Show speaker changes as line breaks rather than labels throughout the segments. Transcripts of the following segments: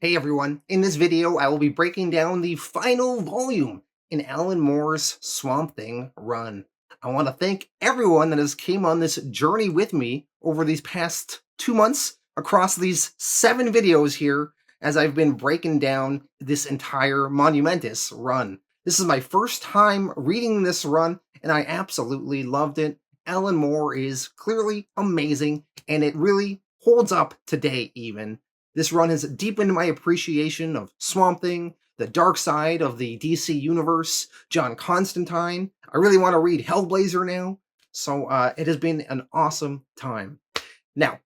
Hey everyone, in this video I will be breaking down the final volume in Alan Moore's Swamp Thing run. I want to thank everyone that has came on this journey with me over these past 2 months across these 7 videos here as I've been breaking down this entire monumentous run. This is my first time reading this run and I absolutely loved it. Alan Moore is clearly amazing and it really holds up today even. This run has deepened my appreciation of Swamp Thing, the dark side of the DC universe, John Constantine. I really want to read Hellblazer now, so it has been an awesome time. Now,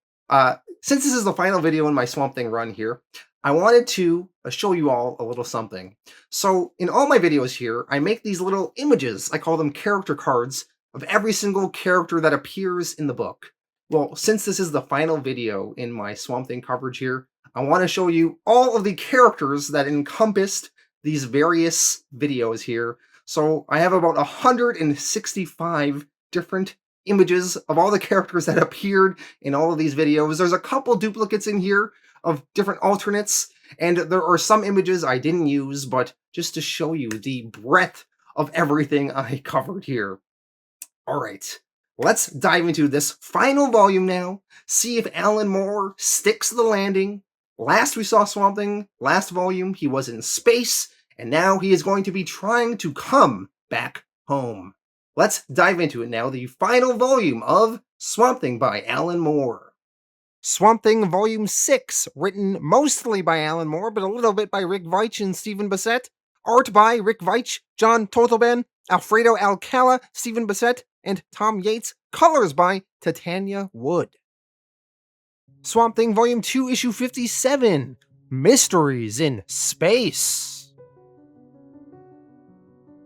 since this is the final video in my Swamp Thing run here, I wanted to show you all a little something. So in all my videos here, I make these little images, I call them character cards, of every single character that appears in the book. Well, since this is the final video in my Swamp Thing coverage here, I want to show you all of the characters that encompassed these various videos here. So I have about 165 different images of all the characters that appeared in all of these videos. There's a couple duplicates in here of different alternates, and there are some images I didn't use, but just to show you the breadth of everything I covered here. All right, let's dive into this final volume now, see if Alan Moore sticks the landing. Last we saw Swamp Thing, last volume, he was in space, and now he is going to be trying to come back home. Let's dive into it now, the final volume of Swamp Thing by Alan Moore. Swamp Thing Volume 6, written mostly by Alan Moore, but a little bit by Rick Veitch and Stephen Bissette. Art by Rick Veitch, John Totleben, Alfredo Alcala, Stephen Bissette, and Tom Yeates. Colors by Tatjana Wood. Swamp Thing Volume 2, Issue 57, Mysteries in Space.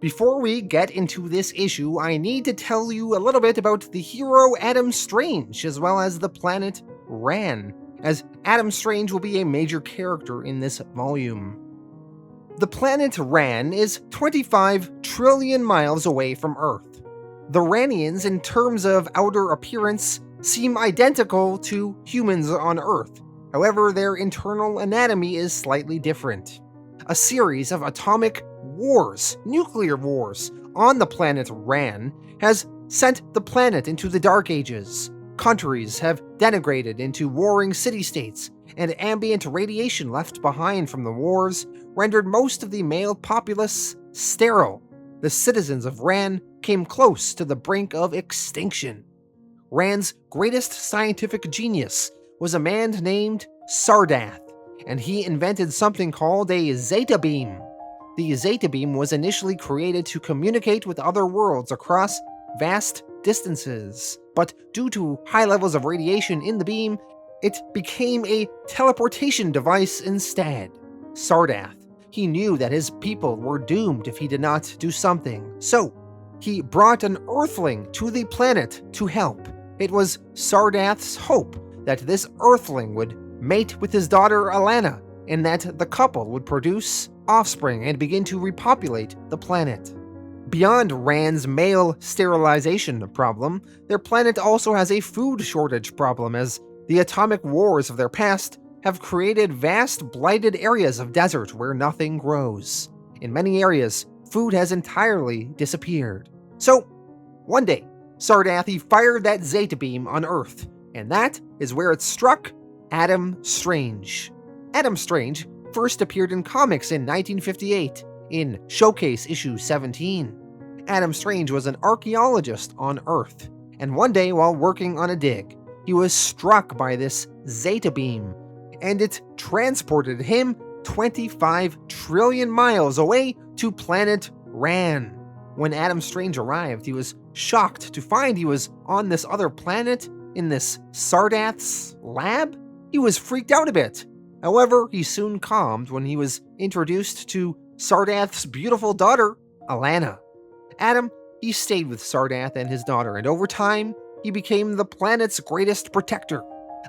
Before we get into this issue, I need to tell you a little bit about the hero Adam Strange, as well as the planet Rann, as Adam Strange will be a major character in this volume. The planet Rann is 25 trillion miles away from Earth. The Rannians, in terms of outer appearance, seem identical to humans on Earth. However, their internal anatomy is slightly different. A series of atomic wars, nuclear wars, on the planet Rann has sent the planet into the Dark Ages. Countries have degenerated into warring city-states, and ambient radiation left behind from the wars rendered most of the male populace sterile. The citizens of Rann came close to the brink of extinction. Rann's greatest scientific genius was a man named Sardath, and he invented something called a Zeta Beam. The Zeta Beam was initially created to communicate with other worlds across vast distances, but due to high levels of radiation in the beam, it became a teleportation device instead. Sardath, he knew that his people were doomed if he did not do something, so he brought an Earthling to the planet to help. It was Sardath's hope that this Earthling would mate with his daughter Alana, and that the couple would produce offspring and begin to repopulate the planet. Beyond Rann's male sterilization problem, their planet also has a food shortage problem, as the atomic wars of their past have created vast blighted areas of desert where nothing grows. In many areas, food has entirely disappeared. So, one day, Sardath fired that Zeta Beam on Earth, and that is where it struck Adam Strange. Adam Strange first appeared in comics in 1958, in Showcase issue 17. Adam Strange was an archaeologist on Earth, and one day while working on a dig, he was struck by this Zeta Beam, and it transported him 25 trillion miles away to planet Rann. When Adam Strange arrived, he was shocked to find he was on this other planet in this Sardath's lab. He was freaked out a bit. However, he soon calmed when he was introduced to Sardath's beautiful daughter, Alana. Adam, he stayed with Sardath and his daughter, and over time, he became the planet's greatest protector.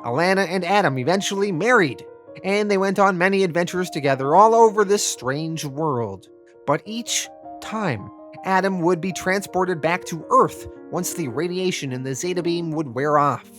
Alana and Adam eventually married, and they went on many adventures together all over this strange world. But each time, Adam would be transported back to Earth once the radiation in the Zeta Beam would wear off.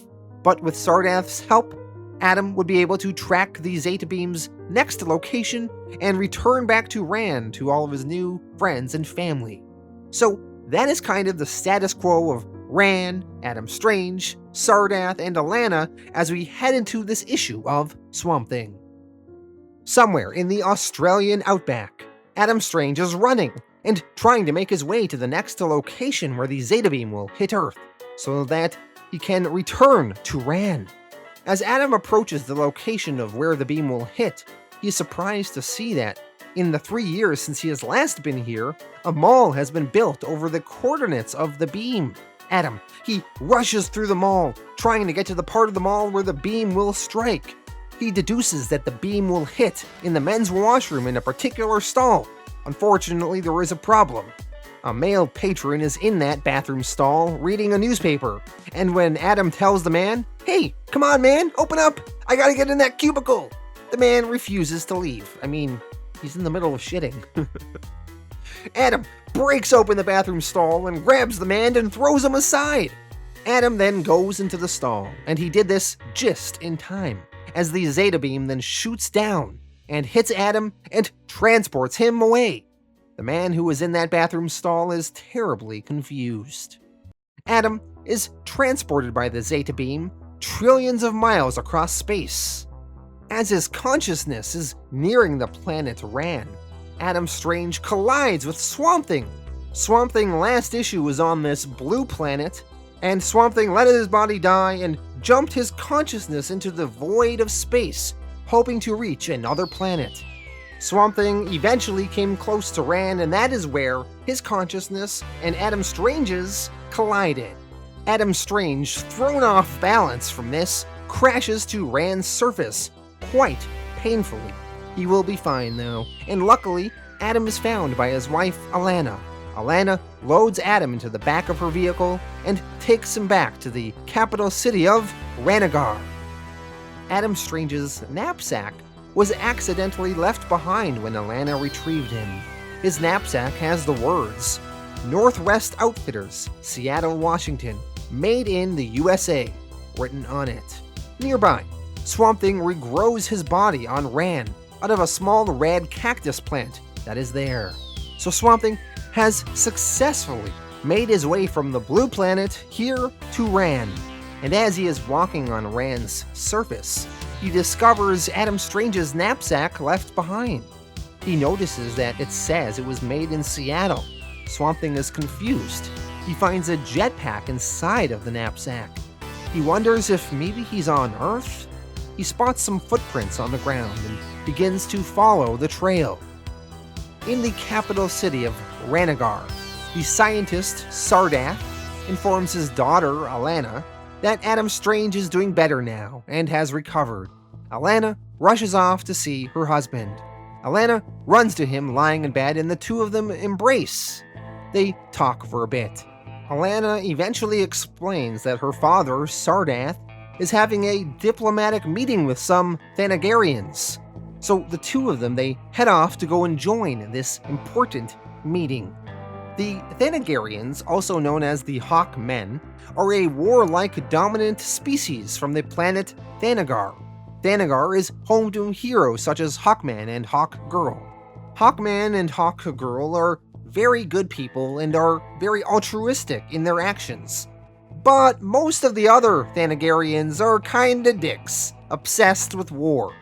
But with Sardath's help, Adam would be able to track the Zeta Beam's next location and return back to Rann to all of his new friends and family. So that is kind of the status quo of Rann, Adam Strange, Sardath, and Alana as we head into this issue of Swamp Thing. Somewhere in the Australian outback, Adam Strange is running and trying to make his way to the next location where the Zeta Beam will hit Earth, so that he can return to Rann. As Adam approaches the location of where the beam will hit, he is surprised to see that, in the 3 years since he has last been here, a mall has been built over the coordinates of the beam. Adam, he rushes through the mall, trying to get to the part of the mall where the beam will strike. He deduces that the beam will hit in the men's washroom in a particular stall. Unfortunately, there is a problem. A male patron is in that bathroom stall reading a newspaper, and when Adam tells the man, "Hey, come on man, open up, I gotta get in that cubicle," the man refuses to leave. I mean, he's in the middle of shitting. Adam breaks open the bathroom stall and grabs the man and throws him aside. Adam then goes into the stall, and he did this just in time, as the Zeta Beam then shoots down and hits Adam and transports him away. The man who was in that bathroom stall is terribly confused. Adam is transported by the Zeta Beam trillions of miles across space. As his consciousness is nearing the planet Rann, Adam Strange collides with Swamp Thing. Swamp Thing last issue was on this blue planet, and Swamp Thing let his body die and jumped his consciousness into the void of space, hoping to reach another planet. Swamp Thing eventually came close to Rann, and that is where his consciousness and Adam Strange's collided. Adam Strange, thrown off balance from this, crashes to Rann's surface, quite painfully. He will be fine though, and luckily, Adam is found by his wife Alana. Alana loads Adam into the back of her vehicle and takes him back to the capital city of Thanagar. Adam Strange's knapsack was accidentally left behind when Alana retrieved him. His knapsack has the words, "Northwest Outfitters, Seattle, Washington, made in the USA," written on it. Nearby, Swamp Thing regrows his body on Rann out of a small red cactus plant that is there. So Swamp Thing has successfully made his way from the blue planet here to Rann. And as he is walking on Rann's surface, he discovers Adam Strange's knapsack left behind. He notices that it says it was made in Seattle. Swamp Thing is confused. He finds a jetpack inside of the knapsack. He wonders if maybe he's on Earth? He spots some footprints on the ground and begins to follow the trail. In the capital city of Thanagar, the scientist Sardath informs his daughter Alana that Adam Strange is doing better now and has recovered. Alana rushes off to see her husband. Alana runs to him lying in bed, and the two of them embrace. They talk for a bit. Alana eventually explains that her father, Sardath, is having a diplomatic meeting with some Thanagarians. So the two of them, they head off to go and join this important meeting. The Thanagarians, also known as the Hawkmen, are a warlike dominant species from the planet Thanagar. Thanagar is home to heroes such as Hawkman and Hawkgirl. Hawkman and Hawkgirl are very good people and are very altruistic in their actions. But most of the other Thanagarians are kinda dicks, obsessed with war.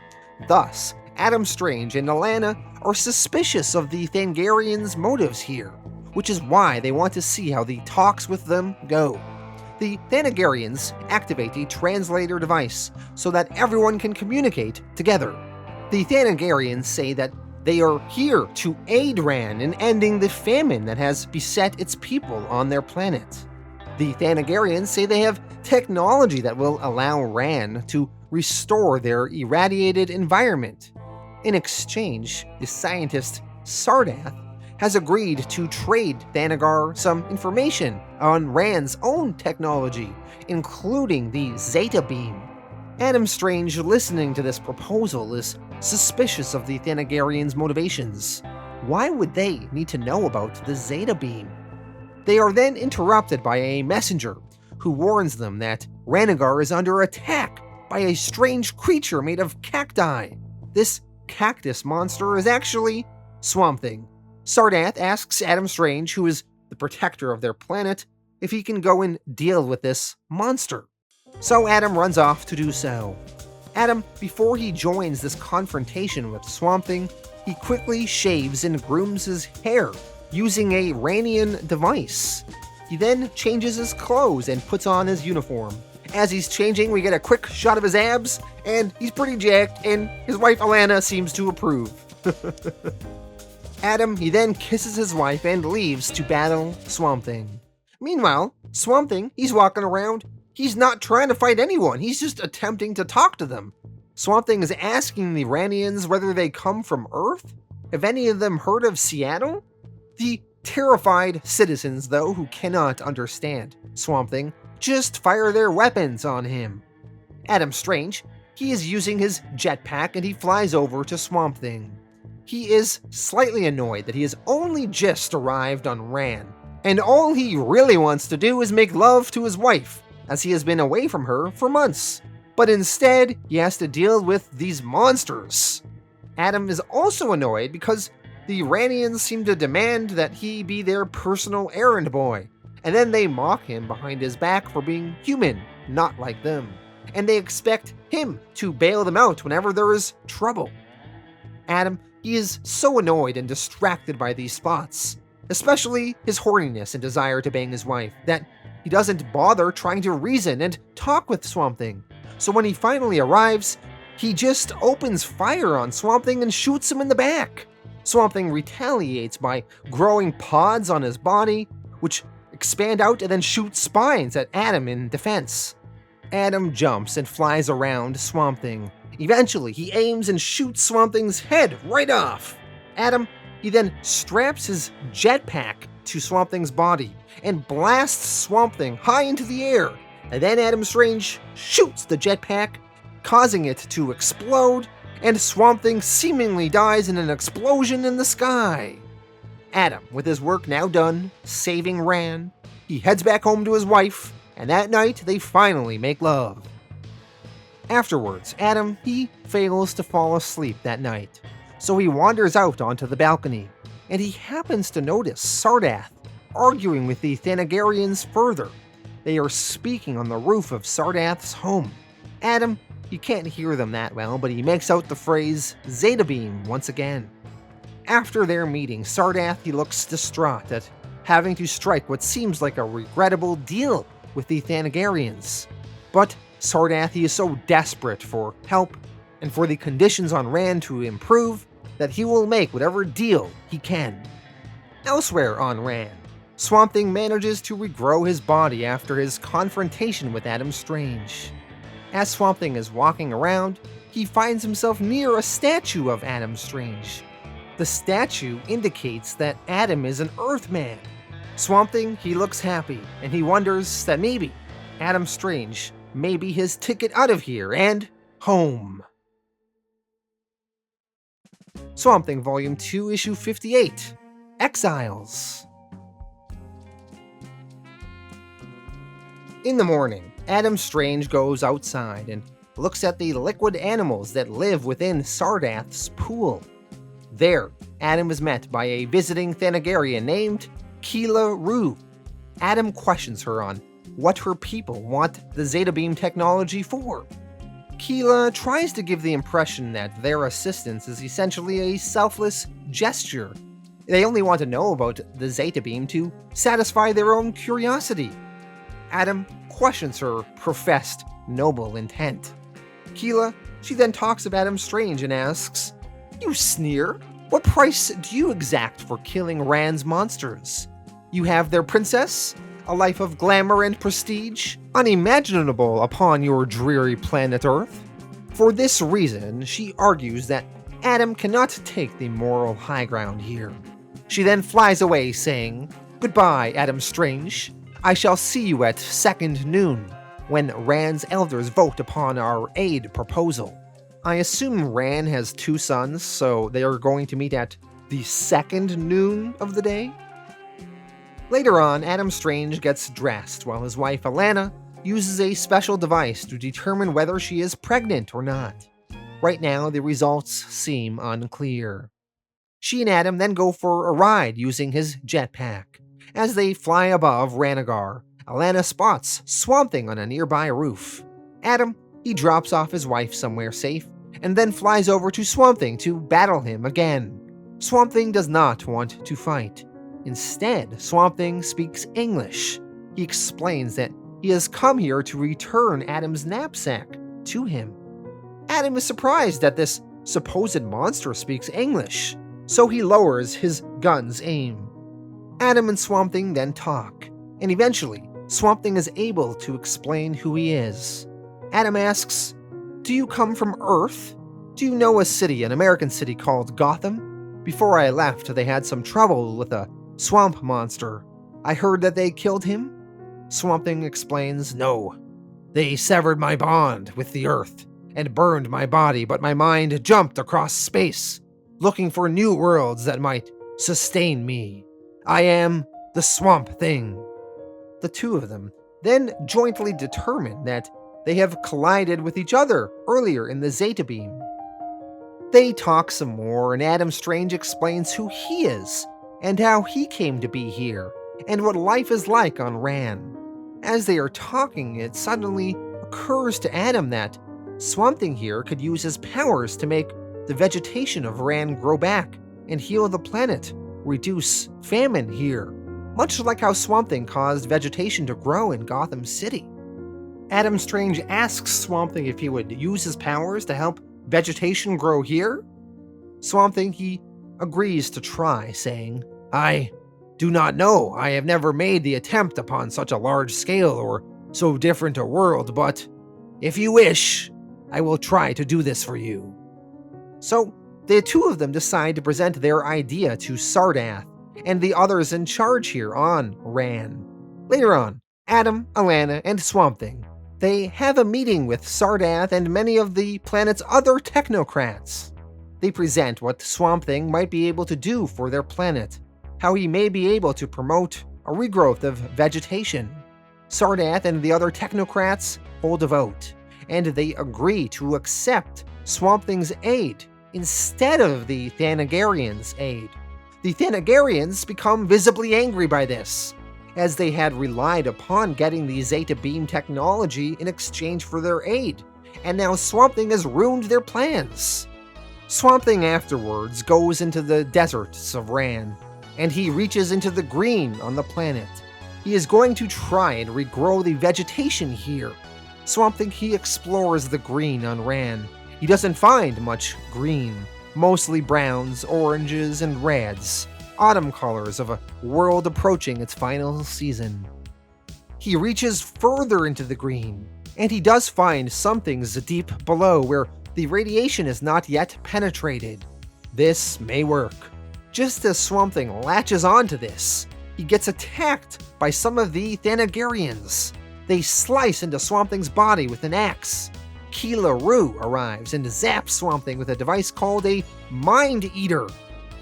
Thus, Adam Strange and Alana are suspicious of the Thanagarians' motives here, which is why they want to see how the talks with them go. The Thanagarians activate a translator device so that everyone can communicate together. The Thanagarians say that they are here to aid Rann in ending the famine that has beset its people on their planet. The Thanagarians say they have technology that will allow Rann to restore their irradiated environment. In exchange, the scientist Sardath has agreed to trade Thanagar some information on Rann's own technology, including the Zeta Beam. Adam Strange, listening to this proposal, is suspicious of the Thanagarians' motivations. Why would they need to know about the Zeta Beam? They are then interrupted by a messenger who warns them that Thanagar is under attack by a strange creature made of cacti. This cactus monster is actually Swamp Thing. Sardath asks Adam Strange, who is the protector of their planet, if he can go and deal with this monster. So Adam runs off to do so. Adam, before he joins this confrontation with Swamp Thing, he quickly shaves and grooms his hair using a Rannian device. He then changes his clothes and puts on his uniform. As he's changing, we get a quick shot of his abs, and he's pretty jacked, and his wife Alana seems to approve. Adam, he then kisses his wife and leaves to battle Swamp Thing. Meanwhile, Swamp Thing, he's walking around. He's not trying to fight anyone, he's just attempting to talk to them. Swamp Thing is asking the Rannians whether they come from Earth? Have any of them heard of Seattle? The terrified citizens, though, who cannot understand Swamp Thing, just fire their weapons on him. Adam Strange, he is using his jetpack and he flies over to Swamp Thing. He is slightly annoyed that he has only just arrived on Rann, and all he really wants to do is make love to his wife, as he has been away from her for months. But instead, he has to deal with these monsters. Adam is also annoyed because the Rannians seem to demand that he be their personal errand boy, and then they mock him behind his back for being human, not like them, and they expect him to bail them out whenever there is trouble. Adam, he is so annoyed and distracted by these thoughts, especially his horniness and desire to bang his wife, that he doesn't bother trying to reason and talk with Swamp Thing. So when he finally arrives, he just opens fire on Swamp Thing and shoots him in the back. Swamp Thing retaliates by growing pods on his body, which expand out and then shoot spines at Adam in defense. Adam jumps and flies around Swamp Thing. Eventually, he aims and shoots Swamp Thing's head right off. Adam, he then straps his jetpack to Swamp Thing's body and blasts Swamp Thing high into the air. And then Adam Strange shoots the jetpack, causing it to explode, and Swamp Thing seemingly dies in an explosion in the sky. Adam, with his work now done, saving Rann, he heads back home to his wife, and that night they finally make love. Afterwards, Adam, he fails to fall asleep that night, so he wanders out onto the balcony, and he happens to notice Sardath arguing with the Thanagarians further. They are speaking on the roof of Sardath's home. Adam, he can't hear them that well, but he makes out the phrase Zeta Beam once again. After their meeting, Sardath, he looks distraught at having to strike what seems like a regrettable deal with the Thanagarians. But Sardath, he is so desperate for help and for the conditions on Rann to improve that he will make whatever deal he can. Elsewhere on Rann, Swamp Thing manages to regrow his body after his confrontation with Adam Strange. As Swamp Thing is walking around, he finds himself near a statue of Adam Strange. The statue indicates that Adam is an Earthman. Swamp Thing, he looks happy, and he wonders that maybe Adam Strange may be his ticket out of here and home. Swamp Thing Volume 2, Issue 58, Exiles. In the morning, Adam Strange goes outside and looks at the liquid animals that live within Sardath's pool. There, Adam is met by a visiting Thanagarian named Keela Rue. Adam questions her on what her people want the Zeta Beam technology for. Keela tries to give the impression that their assistance is essentially a selfless gesture. They only want to know about the Zeta Beam to satisfy their own curiosity. Adam questions her professed noble intent. Keela, she then talks of Adam Strange and asks, "You sneer? What price do you exact for killing Rann's monsters? You have their princess? A life of glamour and prestige, unimaginable upon your dreary planet Earth?" For this reason, she argues that Adam cannot take the moral high ground here. She then flies away saying, "Goodbye, Adam Strange. I shall see you at second noon, when Rann's elders vote upon our aid proposal." I assume Rann has two sons, so they are going to meet at the second noon of the day? Later on, Adam Strange gets dressed while his wife Alana uses a special device to determine whether she is pregnant or not. Right now, the results seem unclear. She and Adam then go for a ride using his jetpack. As they fly above Thanagar, Alana spots Swamp Thing on a nearby roof. Adam, he drops off his wife somewhere safe, and then flies over to Swamp Thing to battle him again. Swamp Thing does not want to fight. Instead, Swamp Thing speaks English. He explains that he has come here to return Adam's knapsack to him. Adam is surprised that this supposed monster speaks English, so he lowers his gun's aim. Adam and Swamp Thing then talk, and eventually, Swamp Thing is able to explain who he is. Adam asks, "Do you come from Earth? Do you know a city, an American city called Gotham? Before I left, they had some trouble with a swamp monster. I heard that they killed him?" Swamp Thing explains, "No. They severed my bond with the Earth and burned my body, but my mind jumped across space, looking for new worlds that might sustain me. I am the Swamp Thing." The two of them then jointly determine that they have collided with each other earlier in the Zeta Beam. They talk some more, and Adam Strange explains who he is, and how he came to be here, and what life is like on Rann. As they are talking, it suddenly occurs to Adam that Swamp Thing here could use his powers to make the vegetation of Rann grow back and heal the planet, reduce famine here, much like how Swamp Thing caused vegetation to grow in Gotham City. Adam Strange asks Swamp Thing if he would use his powers to help vegetation grow here. Swamp Thing, he agrees to try, saying, "I do not know. I have never made the attempt upon such a large scale or so different a world, but if you wish, I will try to do this for you." So, the two of them decide to present their idea to Sardath and the others in charge here on Rann. Later on, Adam, Alana, and Swamp Thing, they have a meeting with Sardath and many of the planet's other technocrats. They present what Swamp Thing might be able to do for their planet, how he may be able to promote a regrowth of vegetation. Sardath and the other technocrats hold a vote, and they agree to accept Swamp Thing's aid instead of the Thanagarians' aid. The Thanagarians become visibly angry by this, as they had relied upon getting the Zeta Beam technology in exchange for their aid, and now Swamp Thing has ruined their plans. Swamp Thing afterwards goes into the deserts of Rann, and he reaches into the green on the planet. He is going to try and regrow the vegetation here. Swamp Thing, he explores the green on Rann. He doesn't find much green, mostly browns, oranges, and reds, autumn colors of a world approaching its final season. He reaches further into the green, and he does find some things deep below where the radiation is not yet penetrated. This may work. Just as Swamp Thing latches onto this, he gets attacked by some of the Thanagarians. They slice into Swamp Thing's body with an axe. Keela Rue arrives and zaps Swamp Thing with a device called a Mind Eater.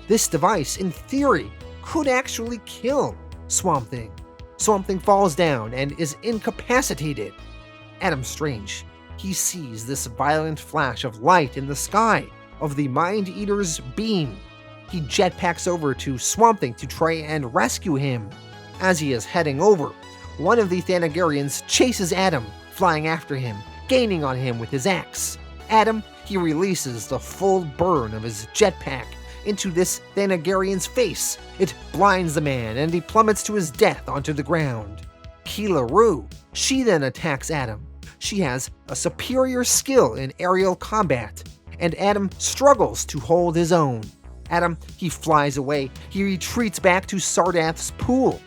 This device, in theory, could actually kill Swamp Thing. Swamp Thing falls down and is incapacitated. Adam Strange, he sees this violent flash of light in the sky of the Mind Eater's beam. He jetpacks over to Swamp Thing to try and rescue him. As he is heading over, one of the Thanagarians chases Adam, flying after him, gaining on him with his axe. Adam, he releases the full burn of his jetpack into this Thanagarian's face. It blinds the man, and he plummets to his death onto the ground. Keela Rue, she then attacks Adam. She has a superior skill in aerial combat, and Adam struggles to hold his own. Adam, he flies away. He retreats back to Sardath's pool.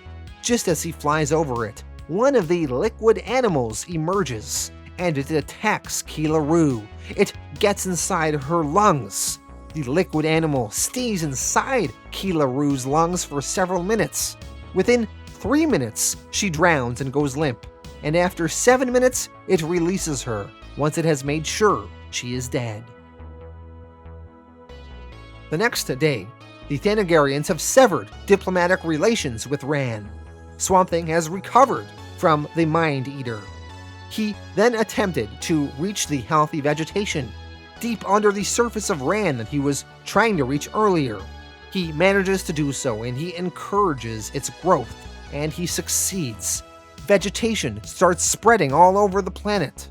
Just as he flies over it, one of the liquid animals emerges, and it attacks Keela Rue. It gets inside her lungs. The liquid animal stays inside Keela Rue's lungs for several minutes. Within 3 minutes, she drowns and goes limp, and after 7 minutes, it releases her once it has made sure she is dead. The next day, the Thanagarians have severed diplomatic relations with Rann. Swamp Thing has recovered from the Mind Eater. He then attempted to reach the healthy vegetation deep under the surface of Rann that he was trying to reach earlier. He manages to do so, and he encourages its growth, and he succeeds. Vegetation starts spreading all over the planet.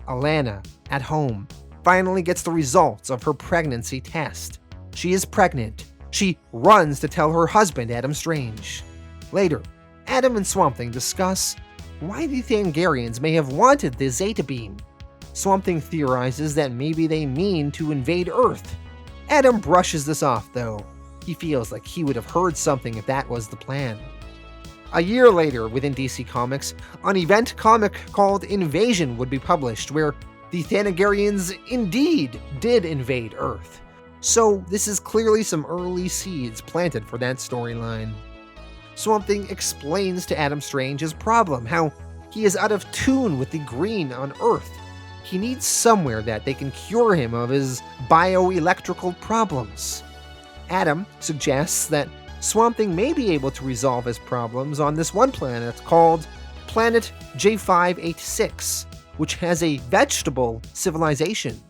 Alana, at home, finally gets the results of her pregnancy test. She is pregnant. She runs to tell her husband, Adam Strange. Later, Adam and Swamp Thing discuss why the Thanagarians may have wanted the Zeta Beam. Swamp Thing theorizes that maybe they mean to invade Earth. Adam brushes this off, though. He feels like he would have heard something if that was the plan. A year later, within DC Comics, an event comic called Invasion would be published, where the Thanagarians indeed did invade Earth. So this is clearly some early seeds planted for that storyline. Swamp Thing explains to Adam Strange his problem, how he is out of tune with the green on Earth. He needs somewhere that they can cure him of his bioelectrical problems. Adam suggests that Swamp Thing may be able to resolve his problems on this one planet called Planet J586, which has a vegetable civilization.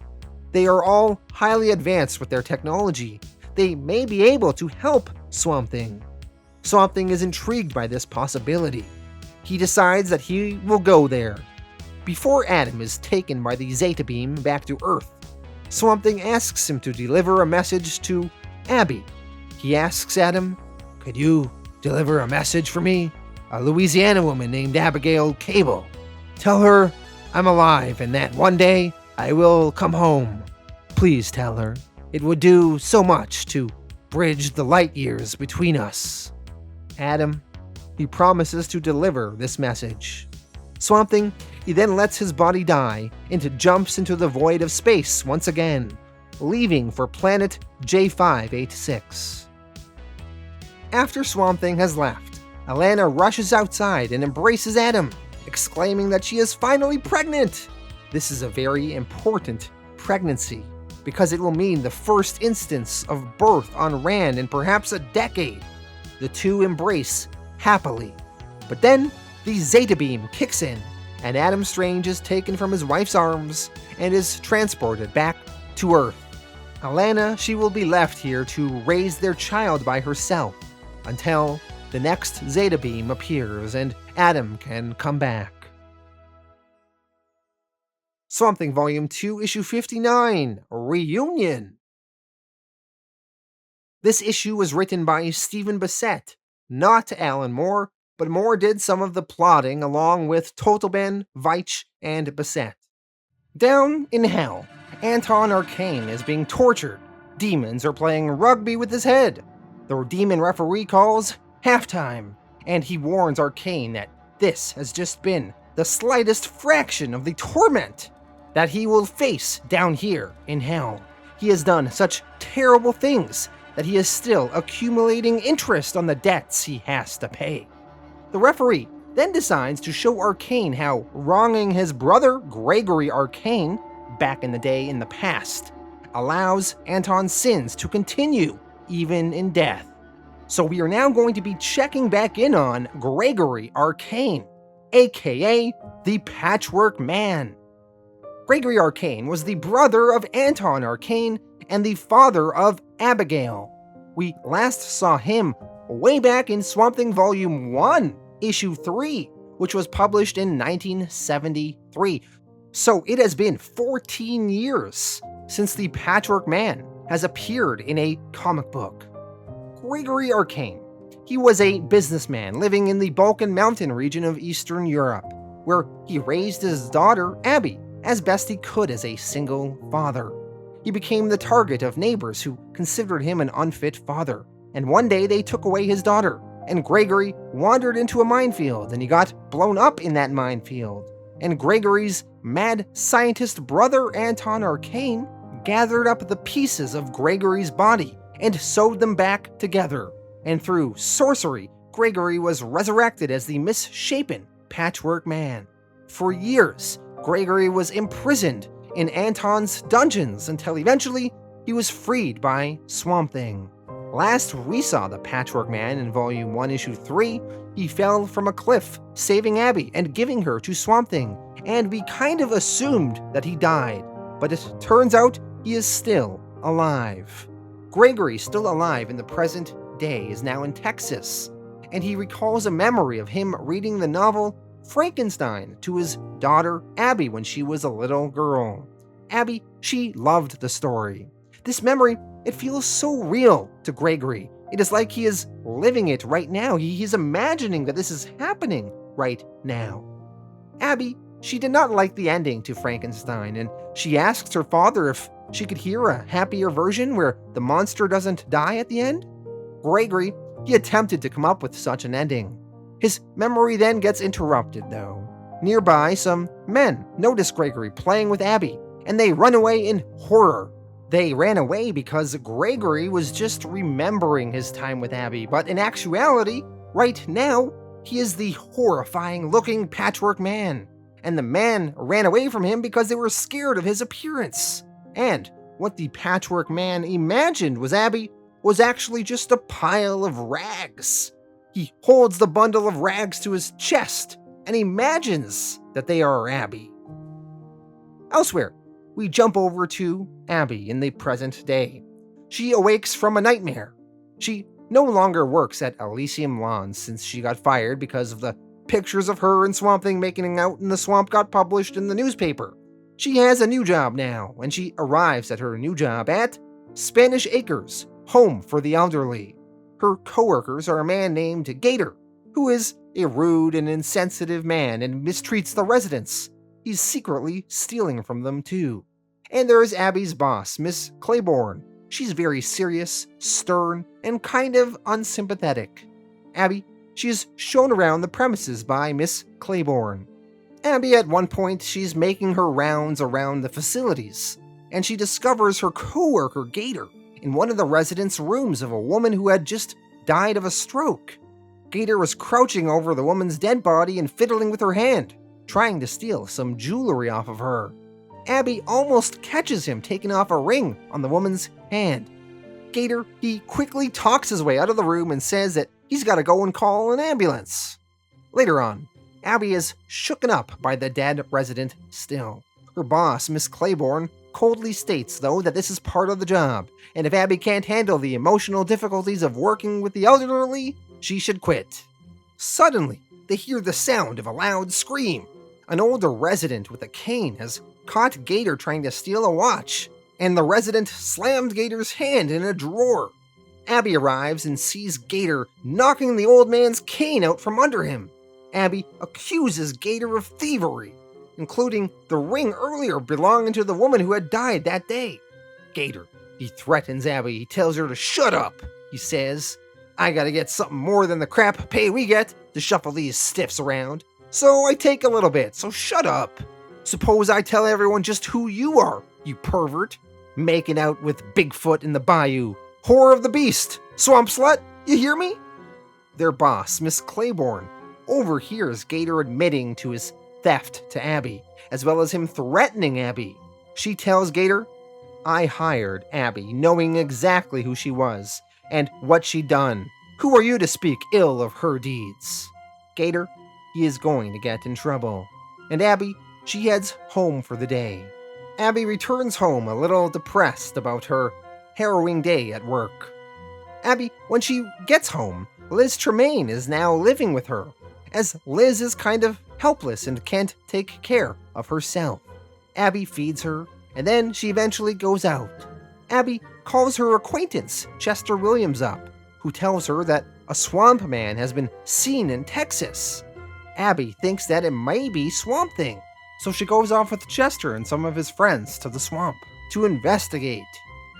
They are all highly advanced with their technology. They may be able to help Swamp Thing. Swamp Thing is intrigued by this possibility. He decides that he will go there. Before Adam is taken by the Zeta Beam back to Earth, Swamp Thing asks him to deliver a message to Abby. He asks Adam, "Could you deliver a message for me? A Louisiana woman named Abigail Cable. Tell her I'm alive and that one day I will come home. Please tell her. It would do so much to bridge the light years between us." Adam, he promises to deliver this message. Swamp Thing, he then lets his body die and jumps into the void of space once again, leaving for planet J586. After Swamp Thing has left, Alana rushes outside and embraces Adam, exclaiming that she is finally pregnant. This is a very important pregnancy, because it will mean the first instance of birth on Rann in perhaps a decade. The two embrace happily. But then, the Zeta Beam kicks in, and Adam Strange is taken from his wife's arms and is transported back to Earth. Alana, she will be left here to raise their child by herself until the next Zeta Beam appears and Adam can come back. Swamp Thing Volume 2, Issue 59, Reunion. This issue was written by Stephen Bissette, not Alan Moore, but Moore did some of the plotting along with Totleben, Veitch, and Bissette. Down in hell, Anton Arcane is being tortured. Demons are playing rugby with his head. The demon referee calls halftime, and he warns Arcane that this has just been the slightest fraction of the torment that he will face down here in hell. He has done such terrible things that he is still accumulating interest on the debts he has to pay. The referee then decides to show Arcane how wronging his brother Gregory Arcane back in the day in the past allows Anton's sins to continue even in death. So we are now going to be checking back in on Gregory Arcane, aka the Patchwork Man. Gregory Arcane was the brother of Anton Arcane and the father of Abigail. We last saw him way back in Swamp Thing Volume 1, Issue 3, which was published in 1973. So it has been 14 years since the Patchwork Man has appeared in a comic book. Gregory Arcane, he was a businessman living in the Balkan Mountain region of Eastern Europe, where he raised his daughter, Abby, as best he could as a single father. He became the target of neighbors who considered him an unfit father, and one day they took away his daughter, and Gregory wandered into a minefield, and he got blown up in that minefield. And Gregory's mad scientist brother Anton Arcane gathered up the pieces of Gregory's body and sewed them back together. And through sorcery, Gregory was resurrected as the misshapen Patchwork Man. For years, Gregory was imprisoned in Anton's dungeons until eventually he was freed by Swamp Thing. Last we saw the Patchwork Man in Volume 1, Issue 3, he fell from a cliff, saving Abby and giving her to Swamp Thing, and we kind of assumed that he died, but it turns out he is still alive. Gregory, still alive in the present day, is now in Texas, and he recalls a memory of him reading the novel Frankenstein to his daughter Abby when she was a little girl. Abby, she loved the story. This memory, it feels so real to Gregory. It is like he is living it right now. He's imagining that this is happening right now. Abby, she did not like the ending to Frankenstein, and she asks her father if she could hear a happier version where the monster doesn't die at the end. Gregory, he attempted to come up with such an ending. His memory then gets interrupted, though. Nearby, some men notice Gregory playing with Abby, and they run away in horror. They ran away because Gregory was just remembering his time with Abby, but in actuality, right now, he is the horrifying-looking Patchwork Man, and the man ran away from him because they were scared of his appearance. And what the Patchwork Man imagined was Abby was actually just a pile of rags. He holds the bundle of rags to his chest and imagines that they are Abby. Elsewhere, we jump over to Abby in the present day. She awakes from a nightmare. She no longer works at Elysium Lawns since she got fired because of the pictures of her and Swamp Thing making out in the swamp got published in the newspaper. She has a new job now, and she arrives at her new job at Spanish Acres, home for the elderly. Her coworkers are a man named Gator, who is a rude and insensitive man and mistreats the residents. He's secretly stealing from them too. And there is Abby's boss, Miss Claiborne. She's very serious, stern, and kind of unsympathetic. Abby, she is shown around the premises by Miss Claiborne. Abby, at one point, she's making her rounds around the facilities, and she discovers her coworker Gator in one of the residents' rooms of a woman who had just died of a stroke. Gator was crouching over the woman's dead body and fiddling with her hand, trying to steal some jewelry off of her. Abby almost catches him taking off a ring on the woman's hand. Gator, he quickly talks his way out of the room and says that he's got to go and call an ambulance. Later on, Abby is shooken up by the dead resident still. Her boss, Miss Claiborne, coldly states, though, that this is part of the job, and if Abby can't handle the emotional difficulties of working with the elderly, she should quit. Suddenly, they hear the sound of a loud scream. An older resident with a cane has caught Gator trying to steal a watch, and the resident slammed Gator's hand in a drawer. Abby arrives and sees Gator knocking the old man's cane out from under him. Abby accuses Gator of thievery, including the ring earlier belonging to the woman who had died that day. Gator, he threatens Abby. He tells her to shut up. He says, "I gotta get something more than the crap pay we get to shuffle these stiffs around. So I take a little bit, so shut up. Suppose I tell everyone just who you are, you pervert. Making out with Bigfoot in the bayou. Whore of the beast. Swamp slut, you hear me?" Their boss, Miss Claiborne, overhears Gator admitting to his theft to Abby, as well as him threatening Abby. She tells Gator, "I hired Abby, knowing exactly who she was, and what she'd done. Who are you to speak ill of her deeds?" Gator, he is going to get in trouble. And Abby, she heads home for the day. Abby returns home a little depressed about her harrowing day at work. Abby, when she gets home, Liz Tremaine is now living with her, as Liz is kind of helpless and can't take care of herself. Abby feeds her, and then she eventually goes out. Abby calls her acquaintance, Chester Williams, up, who tells her that a swamp man has been seen in Texas. Abby thinks that it may be Swamp Thing, so she goes off with Chester and some of his friends to the swamp to investigate.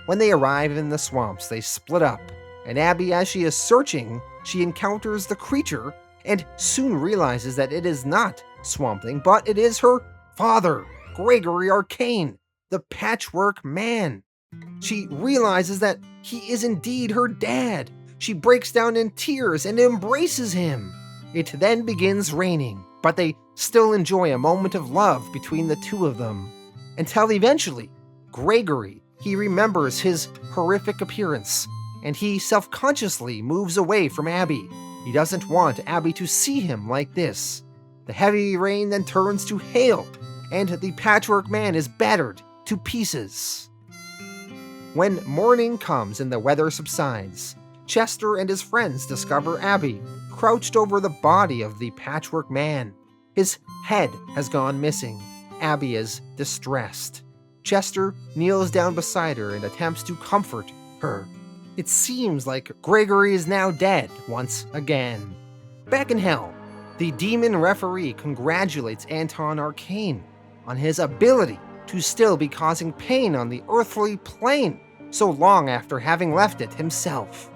When they arrive in the swamps, they split up, and Abby, as she is searching, she encounters the creature and soon realizes that it is not Swamp Thing, but it is her father, Gregory Arcane, the Patchwork Man. She realizes that he is indeed her dad. She breaks down in tears and embraces him. It then begins raining, but they still enjoy a moment of love between the two of them. Until eventually, Gregory, he remembers his horrific appearance, and he self-consciously moves away from Abby. He doesn't want Abby to see him like this. The heavy rain then turns to hail, and the Patchwork Man is battered to pieces. When morning comes and the weather subsides, Chester and his friends discover Abby crouched over the body of the Patchwork Man. His head has gone missing. Abby is distressed. Chester kneels down beside her and attempts to comfort her. It seems like Gregory is now dead once again. Back in hell, the demon referee congratulates Anton Arcane on his ability to still be causing pain on the earthly plane so long after having left it himself.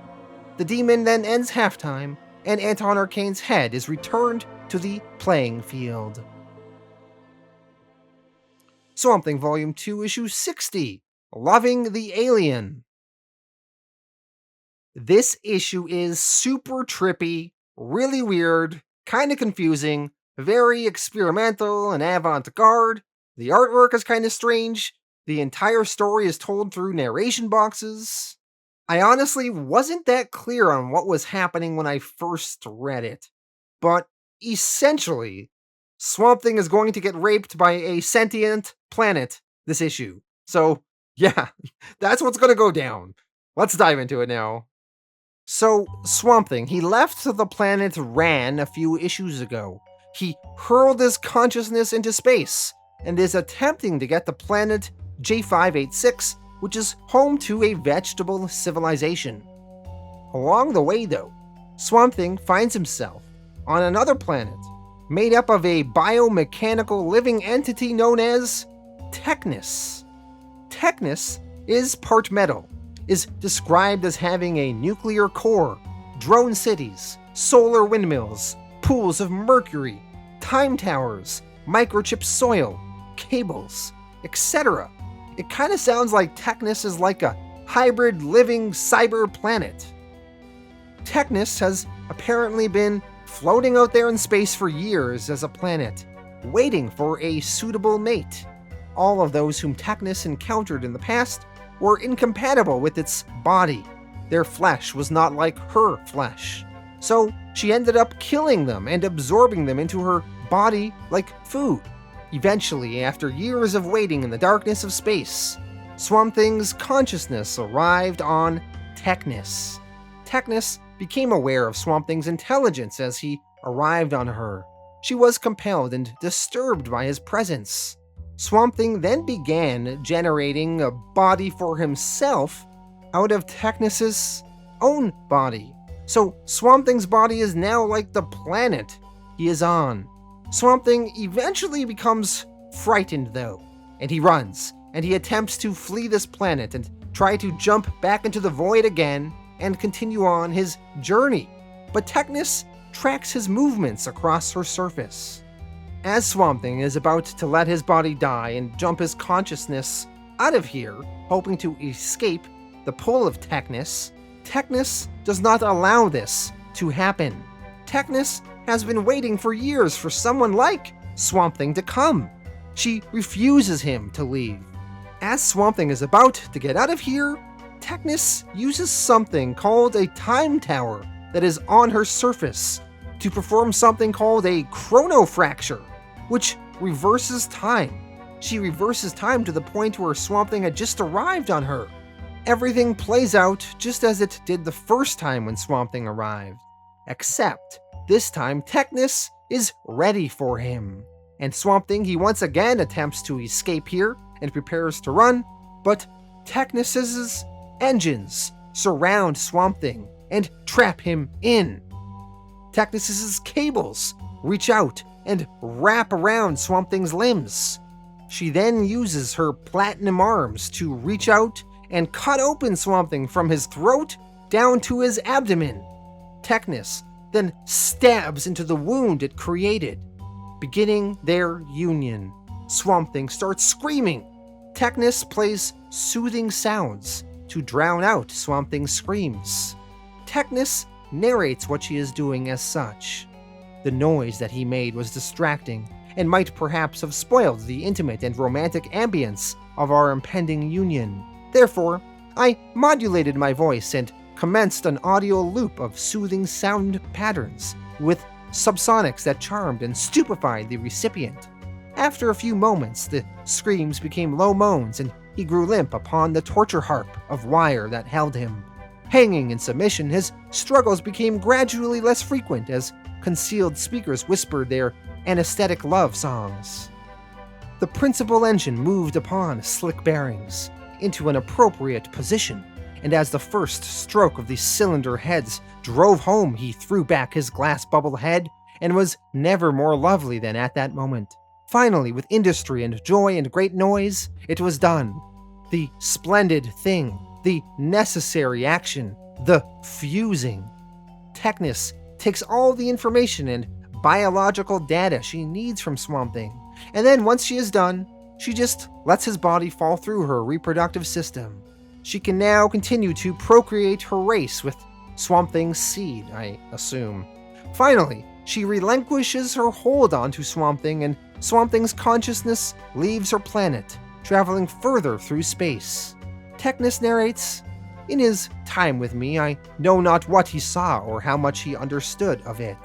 The demon then ends halftime, and Anton Arcane's head is returned to the playing field. Swamp Thing Volume 2, Issue 60, Loving the Alien. This issue is super trippy, really weird, kinda confusing, very experimental and avant-garde. The artwork is kinda strange. The entire story is told through narration boxes. I honestly wasn't that clear on what was happening when I first read it. But essentially, Swamp Thing is going to get raped by a sentient planet this issue. So, yeah, that's what's gonna go down. Let's dive into it now. So, Swamp Thing, he left the planet Rann a few issues ago. He hurled his consciousness into space, and is attempting to get the planet J586, which is home to a vegetable civilization. Along the way, though, Swamp Thing finds himself on another planet, made up of a biomechanical living entity known as Technus. Technus is part metal, is described as having a nuclear core, drone cities, solar windmills, pools of mercury, time towers, microchip soil, cables, etc. It kinda sounds like Technus is like a hybrid living cyber planet. Technus has apparently been floating out there in space for years as a planet, waiting for a suitable mate. All of those whom Technus encountered in the past were incompatible with its body. Their flesh was not like her flesh. So she ended up killing them and absorbing them into her body like food. Eventually, after years of waiting in the darkness of space, Swamp Thing's consciousness arrived on Technus. Technus became aware of Swamp Thing's intelligence as he arrived on her. She was compelled and disturbed by his presence. Swamp Thing then began generating a body for himself out of Technus's own body. So Swamp Thing's body is now like the planet he is on. Swamp Thing eventually becomes frightened though, and he runs, and he attempts to flee this planet and try to jump back into the void again and continue on his journey. But Technus tracks his movements across her surface. As Swamp Thing is about to let his body die and jump his consciousness out of here, hoping to escape the pull of Technus, Technus does not allow this to happen. Technus has been waiting for years for someone like Swamp Thing to come. She refuses him to leave. As Swamp Thing is about to get out of here, Technus uses something called a time tower that is on her surface to perform something called a chronofracture, which reverses time. She reverses time to the point where Swamp Thing had just arrived on her. Everything plays out just as it did the first time when Swamp Thing arrived, except this time Technus is ready for him. And Swamp Thing, he once again attempts to escape here and prepares to run, but Technus's engines surround Swamp Thing and trap him in. Technus's cables reach out and wrap around Swamp Thing's limbs. She then uses her platinum arms to reach out and cut open Swamp Thing from his throat down to his abdomen. Technus then stabs into the wound it created, beginning their union. Swamp Thing starts screaming. Technus plays soothing sounds to drown out Swamp Thing's screams. Technus narrates what she is doing as such. The noise that he made was distracting and might perhaps have spoiled the intimate and romantic ambience of our impending union. Therefore, I modulated my voice and commenced an audio loop of soothing sound patterns with subsonics that charmed and stupefied the recipient. After a few moments, the screams became low moans and he grew limp upon the torture harp of wire that held him. Hanging in submission, his struggles became gradually less frequent as concealed speakers whispered their anesthetic love songs. The principal engine moved upon slick bearings into an appropriate position, and as the first stroke of the cylinder heads drove home, he threw back his glass bubble head and was never more lovely than at that moment. Finally, with industry and joy and great noise, it was done. The splendid thing, the necessary action, the fusing. Technis takes all the information and biological data she needs from Swamp Thing, and then once she is done, she just lets his body fall through her reproductive system. She can now continue to procreate her race with Swamp Thing's seed, I assume. Finally, she relinquishes her hold onto Swamp Thing, and Swamp Thing's consciousness leaves her planet, traveling further through space. Technis narrates, "In his time with me, I know not what he saw or how much he understood of it.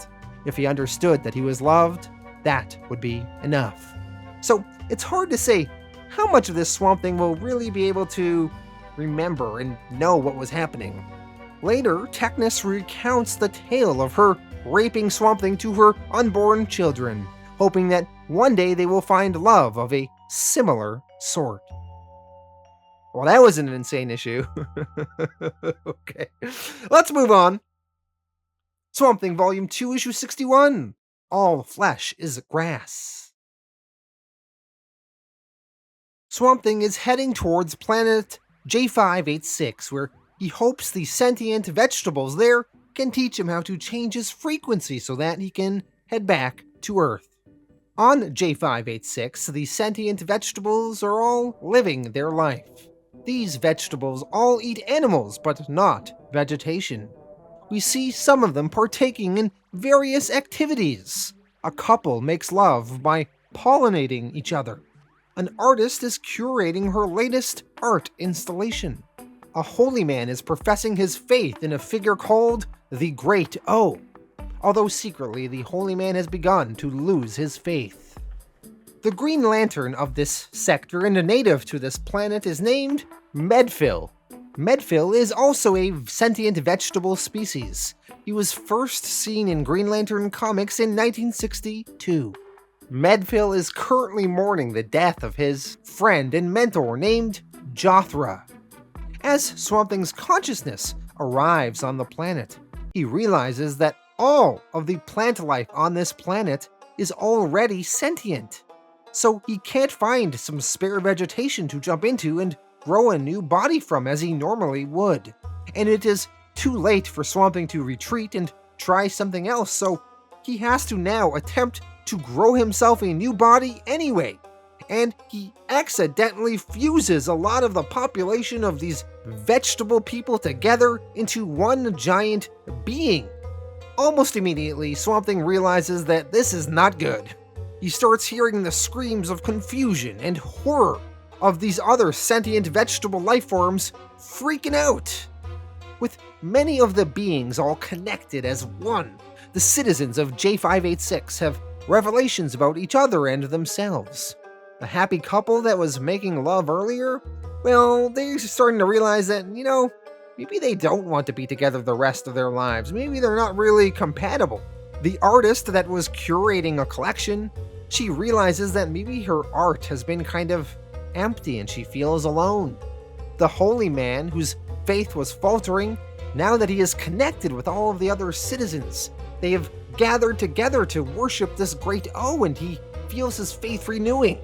If he understood that he was loved, that would be enough." So it's hard to say how much of this Swamp Thing will really be able to remember and know what was happening. Later, Technis recounts the tale of her raping Swamp Thing to her unborn children, hoping that one day they will find love of a similar sort. Well, that was an insane issue. Okay, let's move on. Swamp Thing Volume 2, Issue 61. All flesh is grass. Swamp Thing is heading towards planet J586, where he hopes the sentient vegetables there can teach him how to change his frequency so that he can head back to Earth. On J586, the sentient vegetables are all living their life. These vegetables all eat animals, but not vegetation. We see some of them partaking in various activities. A couple makes love by pollinating each other. An artist is curating her latest art installation. A holy man is professing his faith in a figure called the Great O, although secretly the holy man has begun to lose his faith. The Green Lantern of this sector and a native to this planet is named Medfill. Medfill is also a sentient vegetable species. He was first seen in Green Lantern comics in 1962. Medfill is currently mourning the death of his friend and mentor named Jothra. As Swamp Thing's consciousness arrives on the planet, he realizes that all of the plant life on this planet is already sentient. So he can't find some spare vegetation to jump into and grow a new body from as he normally would. And it is too late for Swamp Thing to retreat and try something else, so he has to now attempt to grow himself a new body anyway. And he accidentally fuses a lot of the population of these vegetable people together into one giant being. Almost immediately, Swamp Thing realizes that this is not good. He starts hearing the screams of confusion and horror of these other sentient vegetable life forms freaking out. With many of the beings all connected as one, the citizens of J586 have revelations about each other and themselves. The happy couple that was making love earlier, well, they're starting to realize that, maybe they don't want to be together the rest of their lives. Maybe they're not really compatible. The artist that was curating a collection, she realizes that maybe her art has been kind of empty and she feels alone. The holy man, whose faith was faltering, now that he is connected with all of the other citizens, they have gathered together to worship this great O, and he feels his faith renewing.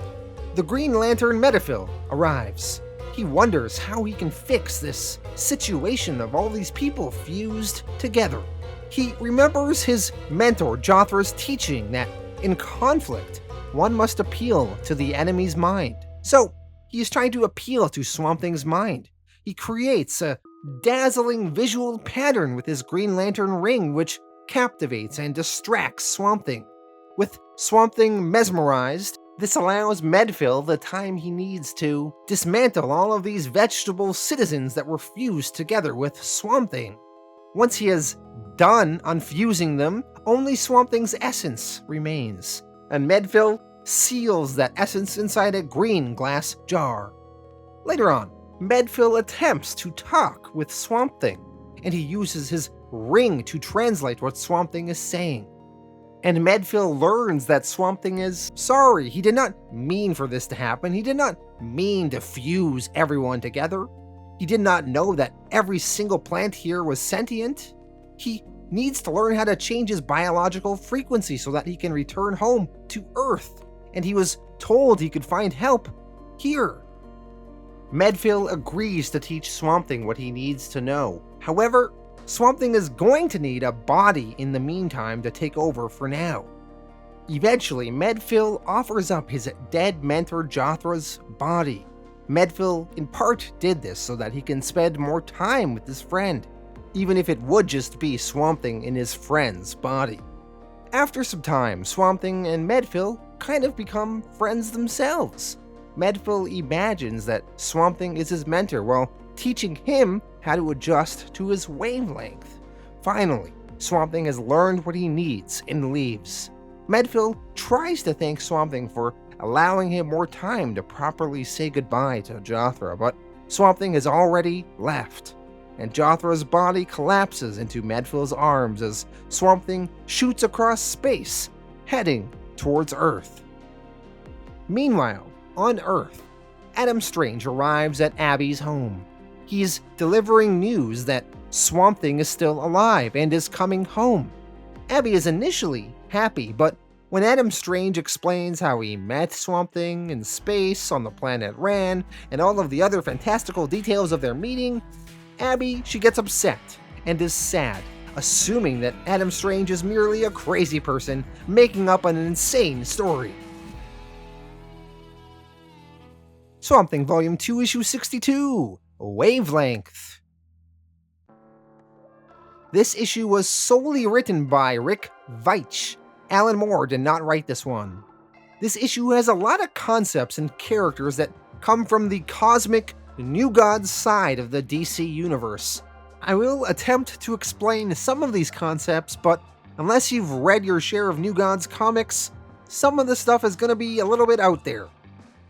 The Green Lantern Medfill arrives. He wonders how he can fix this situation of all these people fused together. He remembers his mentor Jothra's teaching that in conflict, one must appeal to the enemy's mind. So he is trying to appeal to Swamp Thing's mind. He creates a dazzling visual pattern with his Green Lantern ring, which captivates and distracts Swamp Thing. With Swamp Thing mesmerized, This allows Medfill the time he needs to dismantle all of these vegetable citizens that were fused together with Swamp Thing. Once he has done unfusing them, only Swamp Thing's essence remains, and Medfill seals that essence inside a green glass jar. Later on, Medfill attempts to talk with Swamp Thing, and he uses his ring to translate what Swamp Thing is saying. And Medfill learns that Swamp Thing is sorry. He did not mean for this to happen. He did not mean to fuse everyone together. He did not know that every single plant here was sentient. He needs to learn how to change his biological frequency so that he can return home to Earth. And he was told he could find help here. Medfill agrees to teach Swamp Thing what he needs to know. However, Swamp Thing is going to need a body in the meantime to take over for now. Eventually, Medfill offers up his dead mentor Jothra's body. Medfill in part did this so that he can spend more time with his friend, even if it would just be Swamp Thing in his friend's body. After some time, Swamp Thing and Medfill kind of become friends themselves. Medfill imagines that Swamp Thing is his mentor while teaching him how to adjust to his wavelength. Finally, Swamp Thing has learned what he needs and leaves. Medfill tries to thank Swamp Thing for allowing him more time to properly say goodbye to Jothra, but Swamp Thing has already left, and Jothra's body collapses into Medfill's arms as Swamp Thing shoots across space, heading towards Earth. Meanwhile, on Earth, Adam Strange arrives at Abby's home. He's delivering news that Swamp Thing is still alive and is coming home. Abby is initially happy, but when Adam Strange explains how he met Swamp Thing in space on the planet Rann and all of the other fantastical details of their meeting, Abby, she gets upset and is sad, assuming that Adam Strange is merely a crazy person making up an insane story. Swamp Thing Volume 2, Issue 62, Wavelength. This issue was solely written by Rick Veitch. Alan Moore did not write this one. This issue has a lot of concepts and characters that come from the cosmic New Gods side of the DC universe. I will attempt to explain some of these concepts, but unless you've read your share of New Gods comics, some of the stuff is going to be a little bit out there.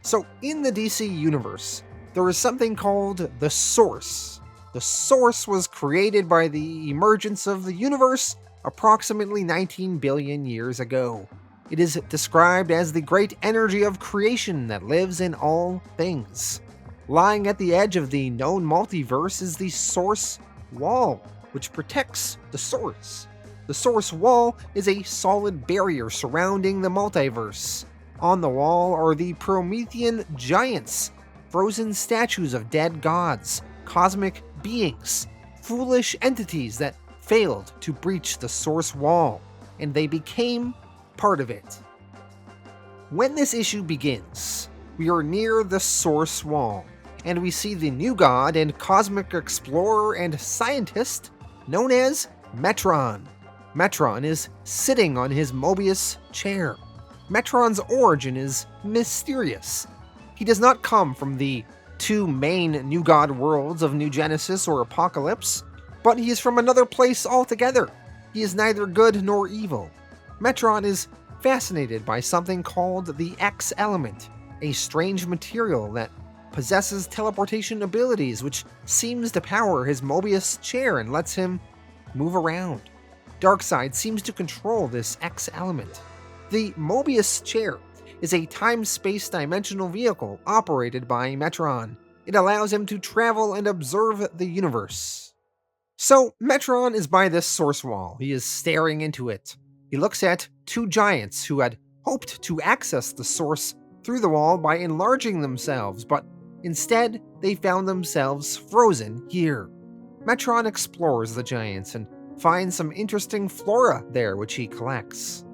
So in the DC universe, there is something called the Source. The Source was created by the emergence of the universe approximately 19 billion years ago. It is described as the great energy of creation that lives in all things. Lying at the edge of the known multiverse is the Source Wall, which protects the Source. The Source Wall is a solid barrier surrounding the multiverse. On the wall are the Promethean giants, frozen statues of dead gods, cosmic beings, foolish entities that failed to breach the Source Wall, and they became part of it. When this issue begins, we are near the Source Wall, and we see the new god and cosmic explorer and scientist known as Metron. Metron is sitting on his Mobius chair. Metron's origin is mysterious. He does not come from the two main New God worlds of New Genesis or Apocalypse, but he is from another place altogether. He is neither good nor evil. Metron is fascinated by something called the X element, a strange material that possesses teleportation abilities which seems to power his Mobius chair and lets him move around. Darkseid seems to control this X element. The Mobius chair is a time-space dimensional vehicle operated by Metron. It allows him to travel and observe the universe. So, Metron is by this Source Wall. He is staring into it. He looks at two giants who had hoped to access the Source through the wall by enlarging themselves, but instead, they found themselves frozen here. Metron explores the giants and finds some interesting flora there which he collects.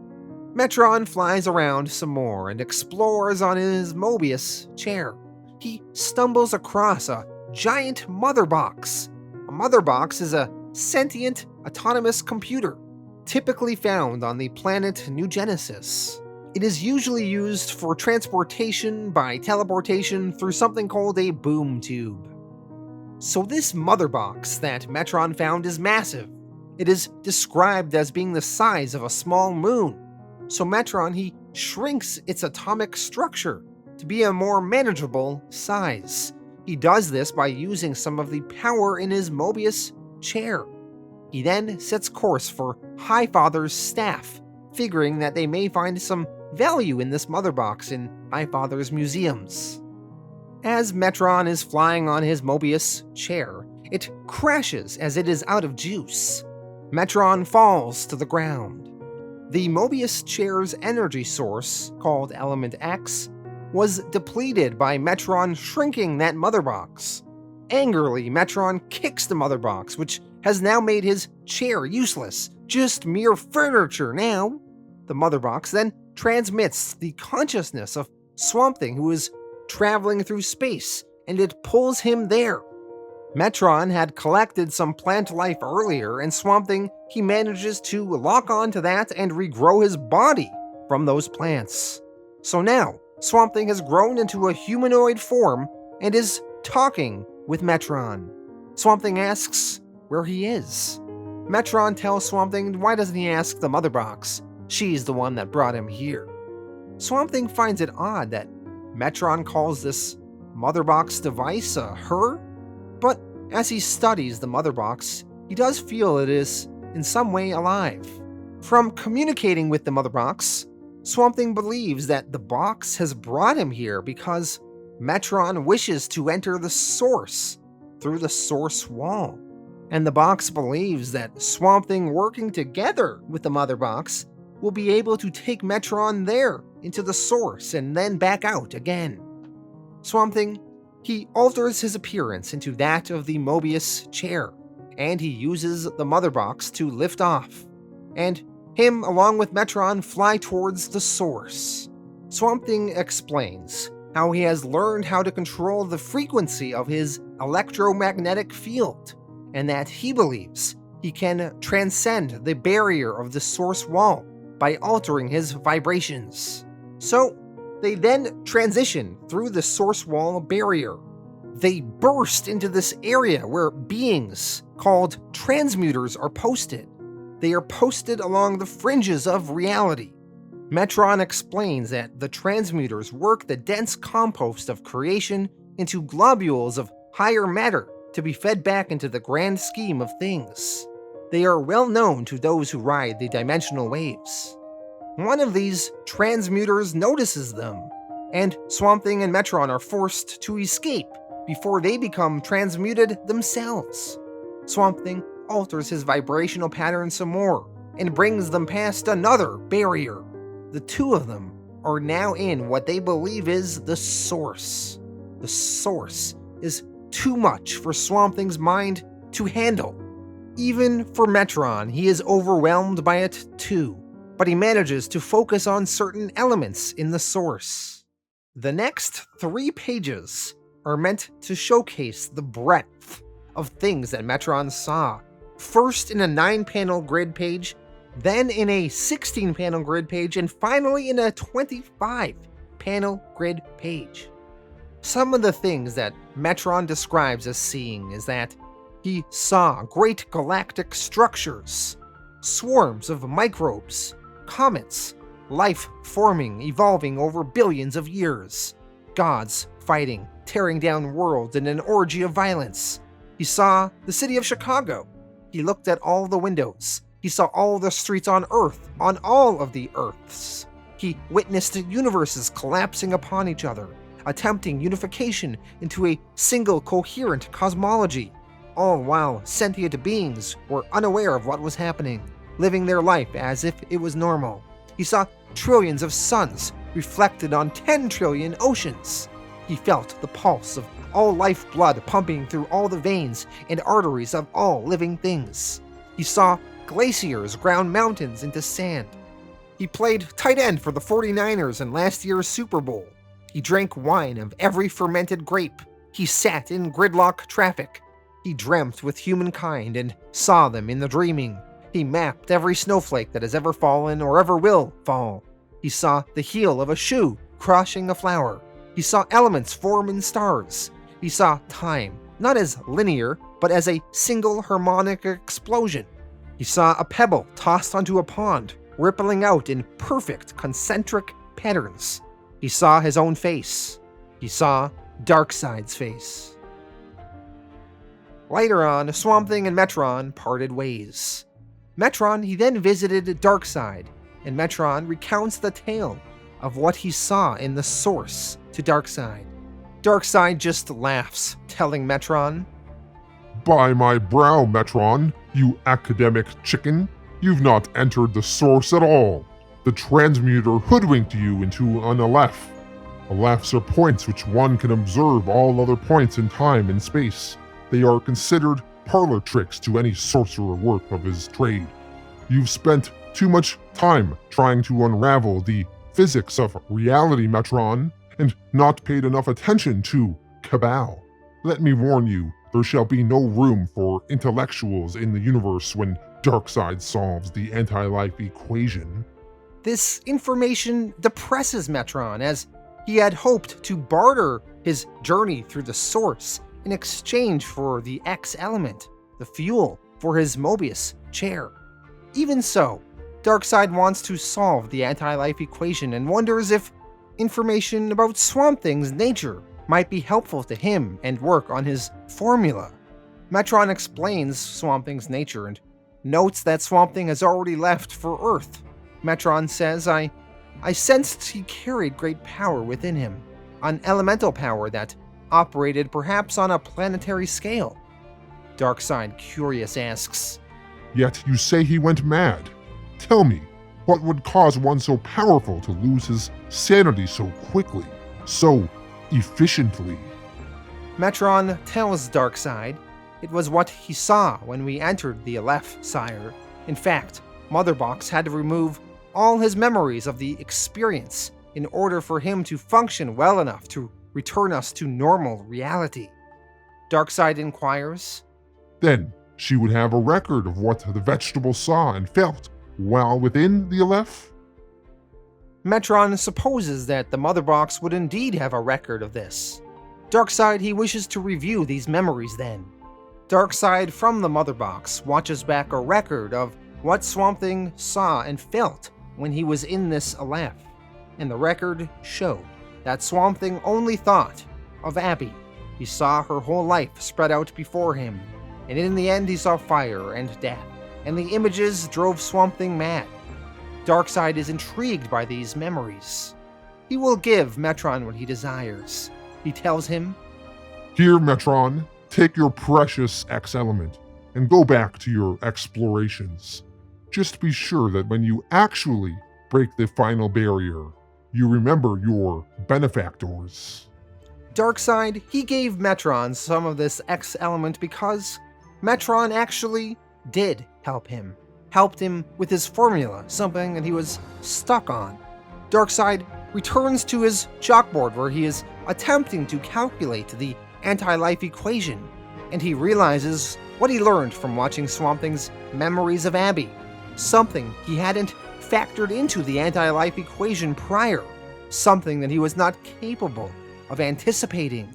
Metron flies around some more and explores on his Mobius chair. He stumbles across a giant mother box. A mother box is a sentient, autonomous computer, typically found on the planet New Genesis. It is usually used for transportation by teleportation through something called a boom tube. So this mother box that Metron found is massive. It is described as being the size of a small moon. So Metron, he shrinks its atomic structure to be a more manageable size. He does this by using some of the power in his Mobius chair. He then sets course for Highfather's staff, figuring that they may find some value in this mother box in Highfather's museums. As Metron is flying on his Mobius chair, it crashes as it is out of juice. Metron falls to the ground. The Mobius chair's energy source, called Element X, was depleted by Metron shrinking that mother box. Angrily, Metron kicks the mother box, which has now made his chair useless, just mere furniture now. The mother box then transmits the consciousness of Swamp Thing, who is traveling through space, and it pulls him there. Metron had collected some plant life earlier, and Swamp Thing, he manages to lock onto that and regrow his body from those plants. So now, Swamp Thing has grown into a humanoid form and is talking with Metron. Swamp Thing asks where he is. Metron tells Swamp Thing why doesn't he ask the mother box? She's the one that brought him here. Swamp Thing finds it odd that Metron calls this mother box device a her, but as he studies the mother box, he does feel it is in some way alive. From communicating with the mother box, Swamp Thing believes that the box has brought him here because Metron wishes to enter the source through the source wall. And the box believes that Swamp Thing working together with the mother box will be able to take Metron there into the source and then back out again. Swamp Thing, he alters his appearance into that of the Mobius chair, and he uses the mother box to lift off. And him, along with Metron, fly towards the source. Swamp Thing explains how he has learned how to control the frequency of his electromagnetic field, and that he believes he can transcend the barrier of the source wall by altering his vibrations. So, they then transition through the source wall barrier. They burst into this area where beings called transmuters are posted. They are posted along the fringes of reality. Metron explains that the transmuters work the dense compost of creation into globules of higher matter to be fed back into the grand scheme of things. They are well known to those who ride the dimensional waves. One of these transmuters notices them, and Swamp Thing and Metron are forced to escape before they become transmuted themselves. Swamp Thing alters his vibrational pattern some more and brings them past another barrier. The two of them are now in what they believe is the source. The source is too much for Swamp Thing's mind to handle. Even for Metron, he is overwhelmed by it too, but he manages to focus on certain elements in the source. The next 3 pages are meant to showcase the breadth of things that Metron saw, first in a 9-panel grid page, then in a 16-panel grid page, and finally in a 25-panel grid page. Some of the things that Metron describes as seeing is that he saw great galactic structures, swarms of microbes, comets, life forming, evolving over billions of years, gods fighting, tearing down worlds in an orgy of violence. He saw the city of Chicago. He looked at all the windows. He saw all the streets on Earth, on all of the Earths. He witnessed universes collapsing upon each other, attempting unification into a single coherent cosmology, all while sentient beings were unaware of what was happening, living their life as if it was normal. He saw trillions of suns reflected on 10 trillion oceans. He felt the pulse of all lifeblood pumping through all the veins and arteries of all living things. He saw glaciers ground mountains into sand. He played tight end for the 49ers in last year's Super Bowl. He drank wine of every fermented grape. He sat in gridlock traffic. He dreamt with humankind and saw them in the dreaming. He mapped every snowflake that has ever fallen or ever will fall. He saw the heel of a shoe crushing a flower. He saw elements form in stars. He saw time, not as linear, but as a single harmonic explosion. He saw a pebble tossed onto a pond, rippling out in perfect concentric patterns. He saw his own face. He saw Darkseid's face. Later on, Swamp Thing and Metron parted ways. Metron, he then visited Darkseid, and Metron recounts the tale of what he saw in the source to Darkseid. Darkseid just laughs, telling Metron,
"By my brow, Metron, you academic chicken, you've not entered the source at all. The transmuter hoodwinked you into an Aleph. Alephs are points which one can observe all other points in time and space. They are considered parlor tricks to any sorcerer worth of his trade. You've spent too much time trying to unravel the physics of reality, Metron, and not paid enough attention to Cabal. Let me warn you, there shall be no room for intellectuals in the universe when Darkseid solves the anti-life equation."
This information depresses Metron, as he had hoped to barter his journey through the source in exchange for the X element, the fuel for his Mobius chair. Even so, Darkseid wants to solve the anti-life equation and wonders if information about Swamp Thing's nature might be helpful to him and work on his formula. Metron explains Swamp Thing's nature and notes that Swamp Thing has already left for Earth. Metron says, I sensed he carried great power within him, an elemental power that operated perhaps on a planetary scale. Darkseid, curious, asks,
"Yet you say he went mad. Tell me, what would cause one so powerful to lose his sanity so quickly, so efficiently?"
Metron tells Darkseid it was what he saw when we entered the Aleph, sire. In fact, Motherbox had to remove all his memories of the experience in order for him to function well enough to return us to normal reality. Darkseid inquires,
"Then she would have a record of what the vegetable saw and felt while within the Aleph?"
Metron supposes that the Motherbox would indeed have a record of this. Darkseid, he wishes to review these memories then. Darkseid from the Motherbox watches back a record of what Swamp Thing saw and felt when he was in this Aleph, and the record showed that Swamp Thing only thought of Abby. He saw her whole life spread out before him, and in the end he saw fire and death, and the images drove Swamp Thing mad. Darkseid is intrigued by these memories. He will give Metron what he desires. He tells him,
"Here, Metron, take your precious X element and go back to your explorations. Just be sure that when you actually break the final barrier, you remember your benefactors."
Darkseid, he gave Metron some of this X element because Metron actually did helped him with his formula, something that he was stuck on. Darkseid returns to his chalkboard where he is attempting to calculate the anti-life equation, and he realizes what he learned from watching Swamp Thing's memories of Abby, something he hadn't factored into the anti-life equation prior, something that he was not capable of anticipating.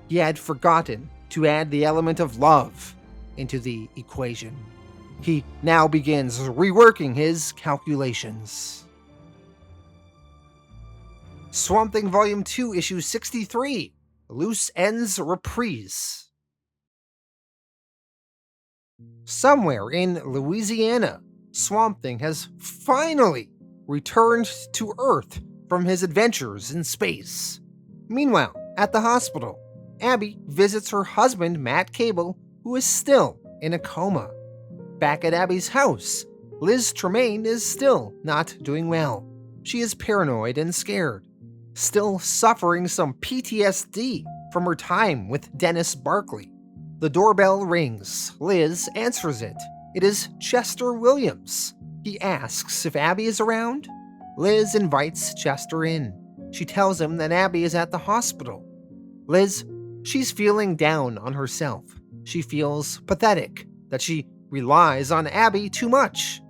He had forgotten to add the element of love into the equation. He now begins reworking his calculations. Swamp Thing Volume 2, Issue 63, Loose Ends Reprise. Somewhere in Louisiana, Swamp Thing has finally returned to Earth from his adventures in space. Meanwhile, at the hospital, Abby visits her husband, Matt Cable, who is still in a coma. Back at Abby's house, Liz Tremaine is still not doing well. She is paranoid and scared, still suffering some PTSD from her time with Dennis Barkley. The doorbell rings. Liz answers it. It is Chester Williams. He asks if Abby is around. Liz invites Chester in. She tells him that Abby is at the hospital. Liz, she's feeling down on herself. She feels pathetic, that she relies on Abby too much.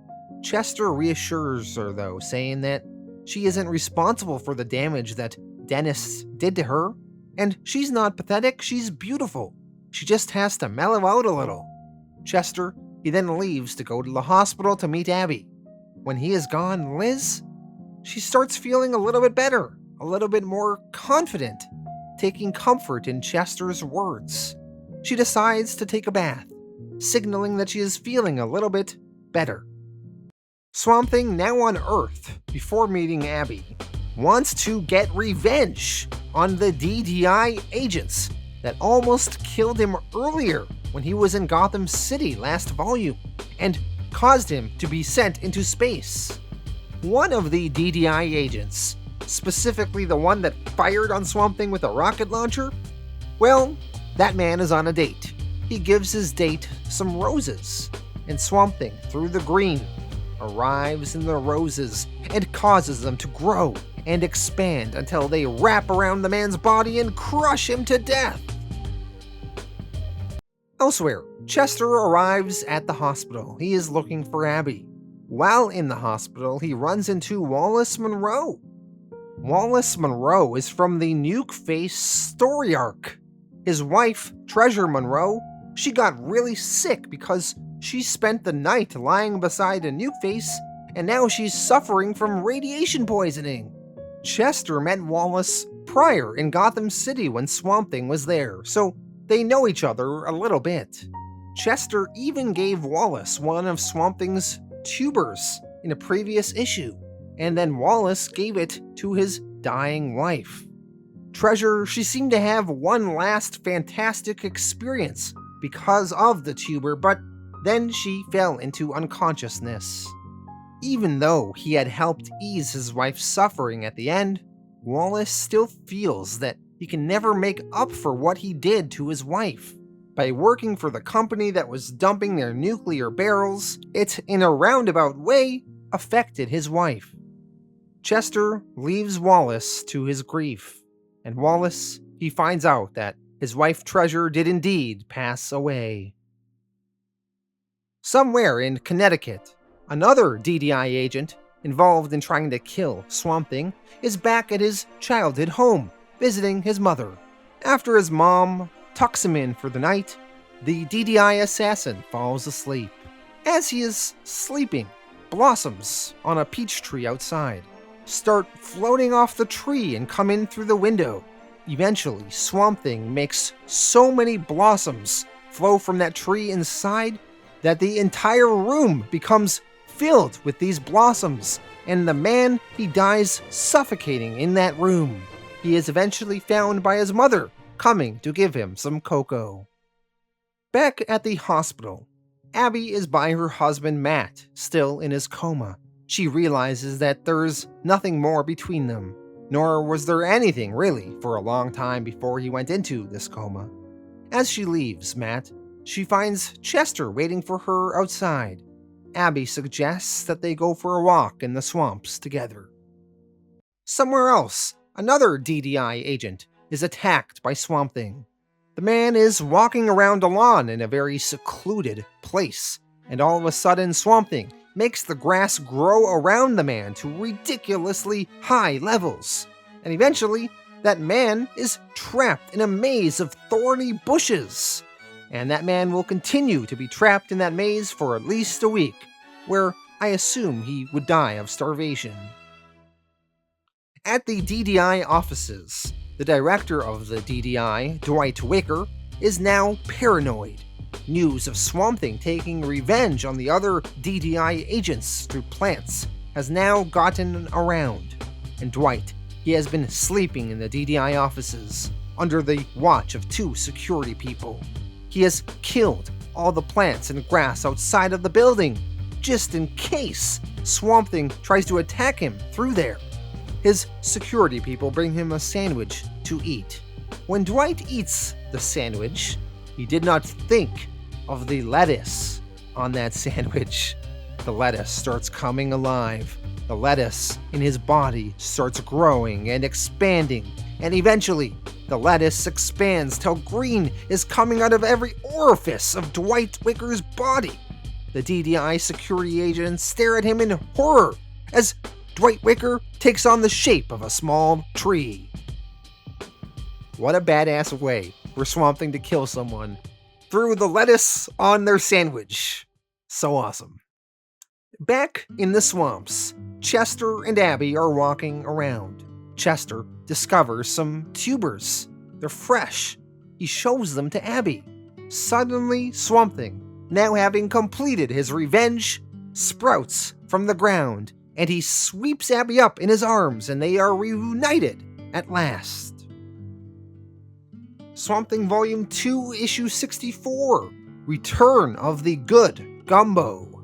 Chester reassures her, though, saying that she isn't responsible for the damage that Dennis did to her, and she's not pathetic, she's beautiful. She just has to mellow out a little. Chester, he then leaves to go to the hospital to meet Abby. When he is gone, Liz, she starts feeling a little bit better, a little bit more confident, taking comfort in Chester's words. She decides to take a bath, signaling that she is feeling a little bit better. Swamp Thing, now on Earth, before meeting Abby, wants to get revenge on the DDI agents that almost killed him earlier when he was in Gotham City last volume, and caused him to be sent into space. One of the DDI agents, specifically the one that fired on Swamp Thing with a rocket launcher, well, that man is on a date. He gives his date some roses, and Swamp Thing, through the green, arrives in the roses and causes them to grow and expand until they wrap around the man's body and crush him to death. Elsewhere, Chester arrives at the hospital. He is looking for Abby. While in the hospital, he runs into Wallace Monroe. Wallace Monroe is from the Nuke Face story arc. His wife, Treasure Monroe, she got really sick because she spent the night lying beside a Nuke Face, and now she's suffering from radiation poisoning. Chester met Wallace prior in Gotham City when Swamp Thing was there, so they know each other a little bit. Chester even gave Wallace one of Swamp Thing's tubers in a previous issue, and then Wallace gave it to his dying wife. Treasure, she seemed to have one last fantastic experience because of the tuber, but then she fell into unconsciousness. Even though he had helped ease his wife's suffering at the end, Wallace still feels that he can never make up for what he did to his wife. By working for the company that was dumping their nuclear barrels, it, in a roundabout way, affected his wife. Chester leaves Wallace to his grief, and Wallace, he finds out that his wife Treasure did indeed pass away. Somewhere in Connecticut, another DDI agent involved in trying to kill Swamp Thing is back at his childhood home, visiting his mother. After his mom tucks him in for the night, the DDI assassin falls asleep. As he is sleeping, blossoms on a peach tree outside start floating off the tree and come in through the window. Eventually, Swamp Thing makes so many blossoms flow from that tree inside that the entire room becomes filled with these blossoms, and the man, he dies suffocating in that room. He is eventually found by his mother, coming to give him some cocoa. Back at the hospital, Abby is by her husband Matt, still in his coma. She realizes that there's nothing more between them, nor was there anything really for a long time before he went into this coma. As she leaves Matt, she finds Chester waiting for her outside. Abby suggests that they go for a walk in the swamps together. Somewhere else, another DDI agent is attacked by Swamp Thing. The man is walking around a lawn in a very secluded place, and all of a sudden Swamp Thing makes the grass grow around the man to ridiculously high levels, and eventually that man is trapped in a maze of thorny bushes. And that man will continue to be trapped in that maze for at least a week, where I assume he would die of starvation. At the DDI offices, the director of the DDI, Dwight Wicker, is now paranoid. News of Swamp Thing taking revenge on the other DDI agents through plants has now gotten around, and Dwight, he has been sleeping in the DDI offices under the watch of 2 security people. He has killed all the plants and grass outside of the building, just in case Swamp Thing tries to attack him through there. His security people bring him a sandwich to eat. When Dwight eats the sandwich, he did not think of the lettuce on that sandwich. The lettuce starts coming alive. The lettuce in his body starts growing and expanding, and eventually, the lettuce expands till green is coming out of every orifice of Dwight Wicker's body. The DDI security agents stare at him in horror as Dwight Wicker takes on the shape of a small tree. What a badass way for Swamp Thing to kill someone. Threw the lettuce on their sandwich. So awesome. Back in the swamps, Chester and Abby are walking around. Chester discovers some tubers. They're fresh. He shows them to Abby. Suddenly, Swamp Thing, now having completed his revenge, sprouts from the ground, and he sweeps Abby up in his arms, and they are reunited at last. Swamp Thing Volume 2, Issue 64, Return of the Good Gumbo.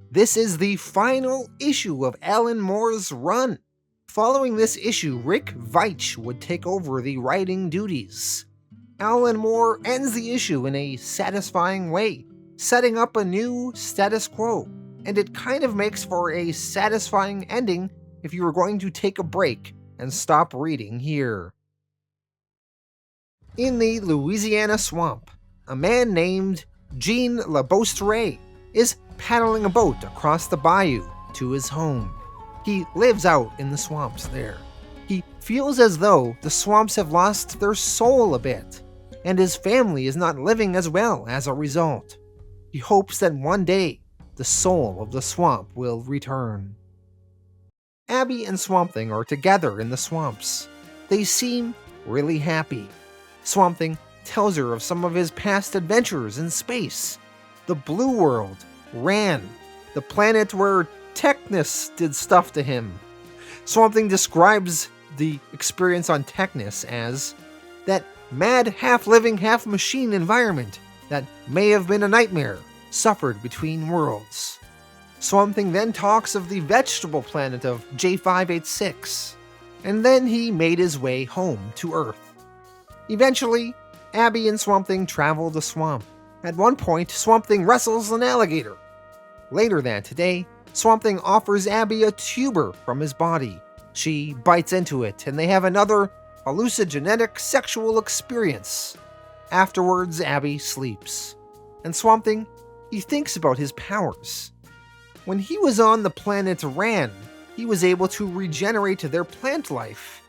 This is the final issue of Alan Moore's run. Following this issue, Rick Veitch would take over the writing duties. Alan Moore ends the issue in a satisfying way, setting up a new status quo, and it kind of makes for a satisfying ending if you were going to take a break and stop reading here. In the Louisiana swamp, a man named Jean Labostre is paddling a boat across the bayou to his home. He lives out in the swamps there. He feels as though the swamps have lost their soul a bit, and his family is not living as well as a result. He hopes that one day the soul of the swamp will return. Abby and Swamp Thing are together in the swamps. They seem really happy. Swamp Thing tells her of some of his past adventures in space. The Blue World, Rann, the planet where Technus did stuff to him. Swamp Thing describes the experience on Technus as that mad half-living, half-machine environment that may have been a nightmare suffered between worlds. Swamp Thing then talks of the vegetable planet of J586, and then he made his way home to Earth. Eventually, Abby and Swamp Thing travel the swamp. At one point, Swamp Thing wrestles an alligator. Later that day, Swamp Thing offers Abby a tuber from his body. She bites into it, and they have another hallucinogenic sexual experience. Afterwards, Abby sleeps. And Swamp Thing, he thinks about his powers. When he was on the planet Rann, he was able to regenerate their plant life.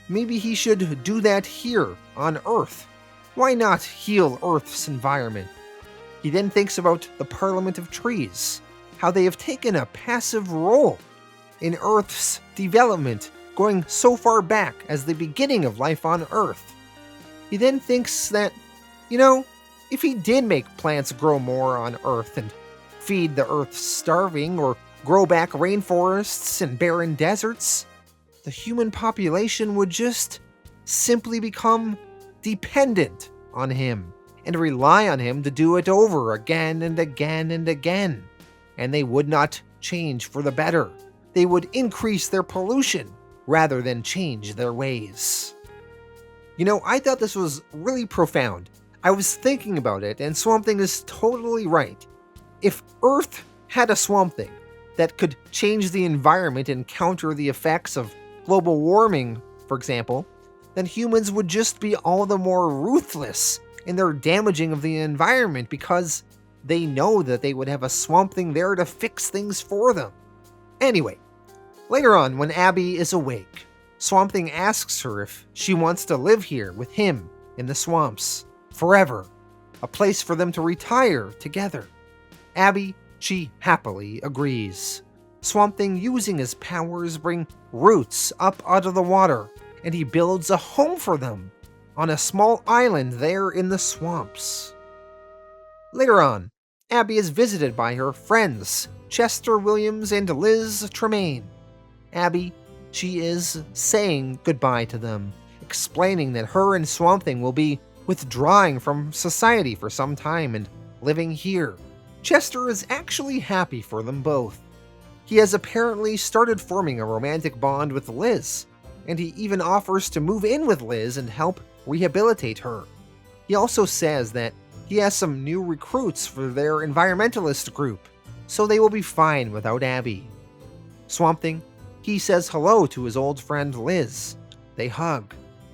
Maybe he should do that here, on Earth. Why not heal Earth's environment? He then thinks about the Parliament of Trees, how they have taken a passive role in Earth's development, going so far back as the beginning of life on Earth. He then thinks that, if he did make plants grow more on Earth and feed the Earth's starving or grow back rainforests and barren deserts, the human population would just simply become dependent on him and rely on him to do it over again and again and again. And they would not change for the better. They would increase their pollution rather than change their ways. I thought this was really profound. I was thinking about it, and Swamp Thing is totally right. If Earth had a Swamp Thing that could change the environment and counter the effects of global warming, for example, then humans would just be all the more ruthless in their damaging of the environment because they know that they would have a Swamp Thing there to fix things for them. Anyway, later on, when Abby is awake, Swamp Thing asks her if she wants to live here with him in the swamps forever, a place for them to retire together. Abby, she happily agrees. Swamp Thing, using his powers, bring roots up out of the water, and he builds a home for them on a small island there in the swamps. Later on, Abby is visited by her friends, Chester Williams and Liz Tremaine. Abby, she is saying goodbye to them, explaining that her and Swamp Thing will be withdrawing from society for some time and living here. Chester is actually happy for them both. He has apparently started forming a romantic bond with Liz, and he even offers to move in with Liz and help rehabilitate her. He also says that he has some new recruits for their environmentalist group, so they will be fine without Abby. Swamp Thing, he says hello to his old friend Liz. They hug.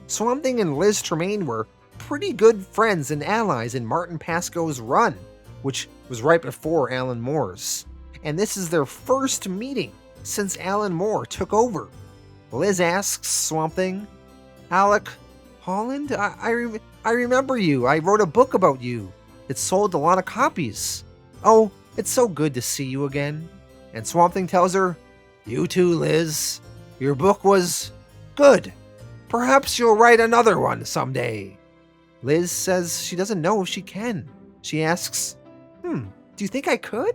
Swamp Thing and Liz Tremaine were pretty good friends and allies in Martin Pasco's run, which was right before Alan Moore's. and this is their first meeting since Alan Moore took over. Liz asks Swamp Thing, "Alec Holland? I remember you. I wrote a book about you. It sold a lot of copies. Oh, it's so good to see you again." And Swamp Thing tells her, "You too, Liz. Your book was good. Perhaps you'll write another one someday." Liz says she doesn't know if she can. She asks, "Do you think I could?"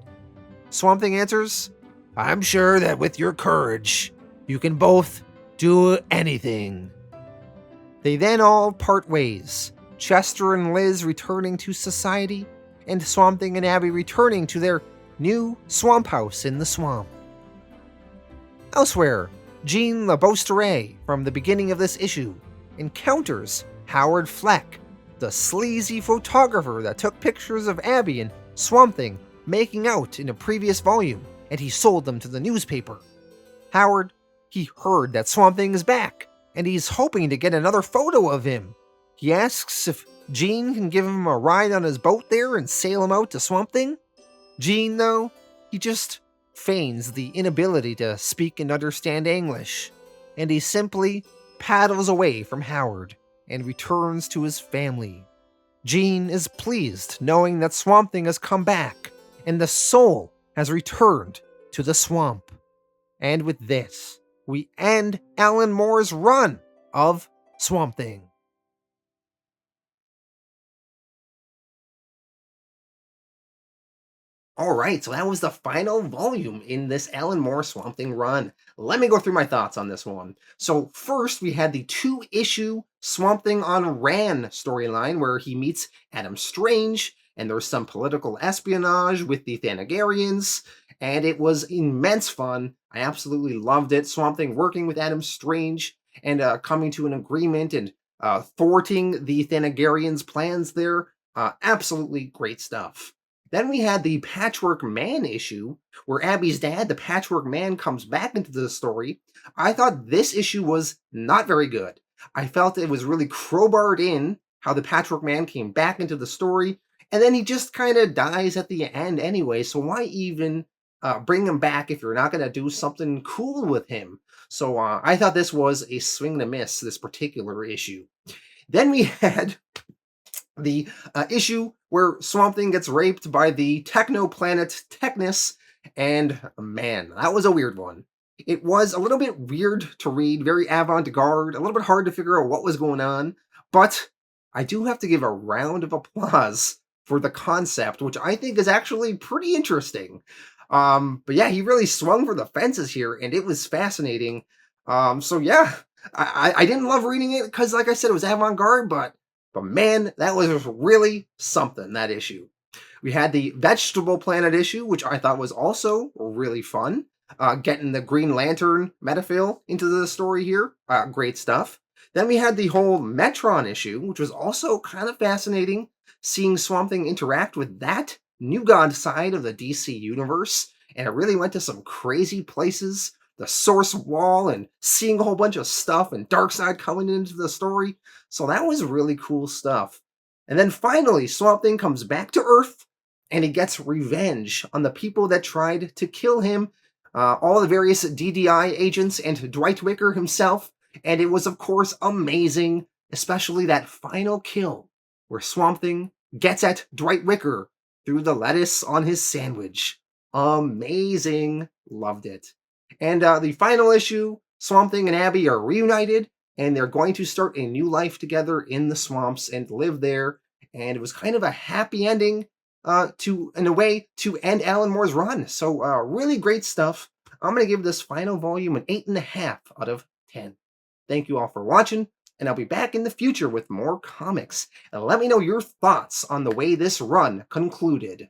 Swamp Thing answers, "I'm sure that with your courage, you can both do anything." They then all part ways, Chester and Liz returning to society, and Swamp Thing and Abby returning to their new swamp house in the swamp. Elsewhere, Jean LeBosteray, from the beginning of this issue, encounters Howard Fleck, the sleazy photographer that took pictures of Abby and Swamp Thing making out in a previous volume, and he sold them to the newspaper. Howard, he heard that Swamp Thing is back, and he's hoping to get another photo of him. He asks if Jean can give him a ride on his boat there and sail him out to Swamp Thing. Jean, though, he just feigns the inability to speak and understand English, and he simply paddles away from Howard and returns to his family. Jean is pleased knowing that Swamp Thing has come back, and the soul has returned to the swamp. And with this, we end Alan Moore's run of Swamp Thing. Alright, so that was the final volume in this Alan Moore Swamp Thing run. Let me go through my thoughts on this one. So first, we had the 2-issue Swamp Thing on Rann storyline, where he meets Adam Strange, and there's some political espionage with the Thanagarians, and it was immense fun. I absolutely loved it. Swamp Thing working with Adam Strange, and coming to an agreement, and thwarting the Thanagarians' plans there. Absolutely great stuff. Then we had the Patchwork Man issue, where Abby's dad, the Patchwork Man, comes back into the story. I thought this issue was not very good. I felt it was really crowbarred in how the Patchwork Man came back into the story, and then he just kind of dies at the end anyway, so why even bring him back if you're not going to do something cool with him? So I thought this was a swing and a miss, this particular issue. Then we had the issue where Swamp Thing gets raped by the technoplanet Technus, and man, that was a weird one. It was a little bit weird to read, very avant-garde, a little bit hard to figure out what was going on, but I do have to give a round of applause for the concept, which I think is actually pretty interesting. But yeah, he really swung for the fences here, and it was fascinating. So yeah, I didn't love reading it because, like I said, it was avant-garde, but man, that was really something, that issue. We had the Vegetable Planet issue, which I thought was also really fun. Getting the Green Lantern metaphil into the story here. Great stuff. Then we had the whole Metron issue, which was also kind of fascinating, seeing Swamp Thing interact with that New God side of the DC universe, and it really went to some crazy places. The Source Wall, and seeing a whole bunch of stuff, and Darkseid coming into the story. So that was really cool stuff. And then finally, Swamp Thing comes back to Earth, and he gets revenge on the people that tried to kill him, all the various DDI agents and Dwight Wicker himself. And it was, of course, amazing, especially that final kill, where Swamp Thing gets at Dwight Wicker through the lettuce on his sandwich. Amazing. Loved it. And the final issue, Swamp Thing and Abby are reunited, and they're going to start a new life together in the swamps and live there. And it was kind of a happy ending in a way, to end Alan Moore's run. So really great stuff. I'm going to give this final volume an 8.5 out of 10. Thank you all for watching, and I'll be back in the future with more comics. And let me know your thoughts on the way this run concluded.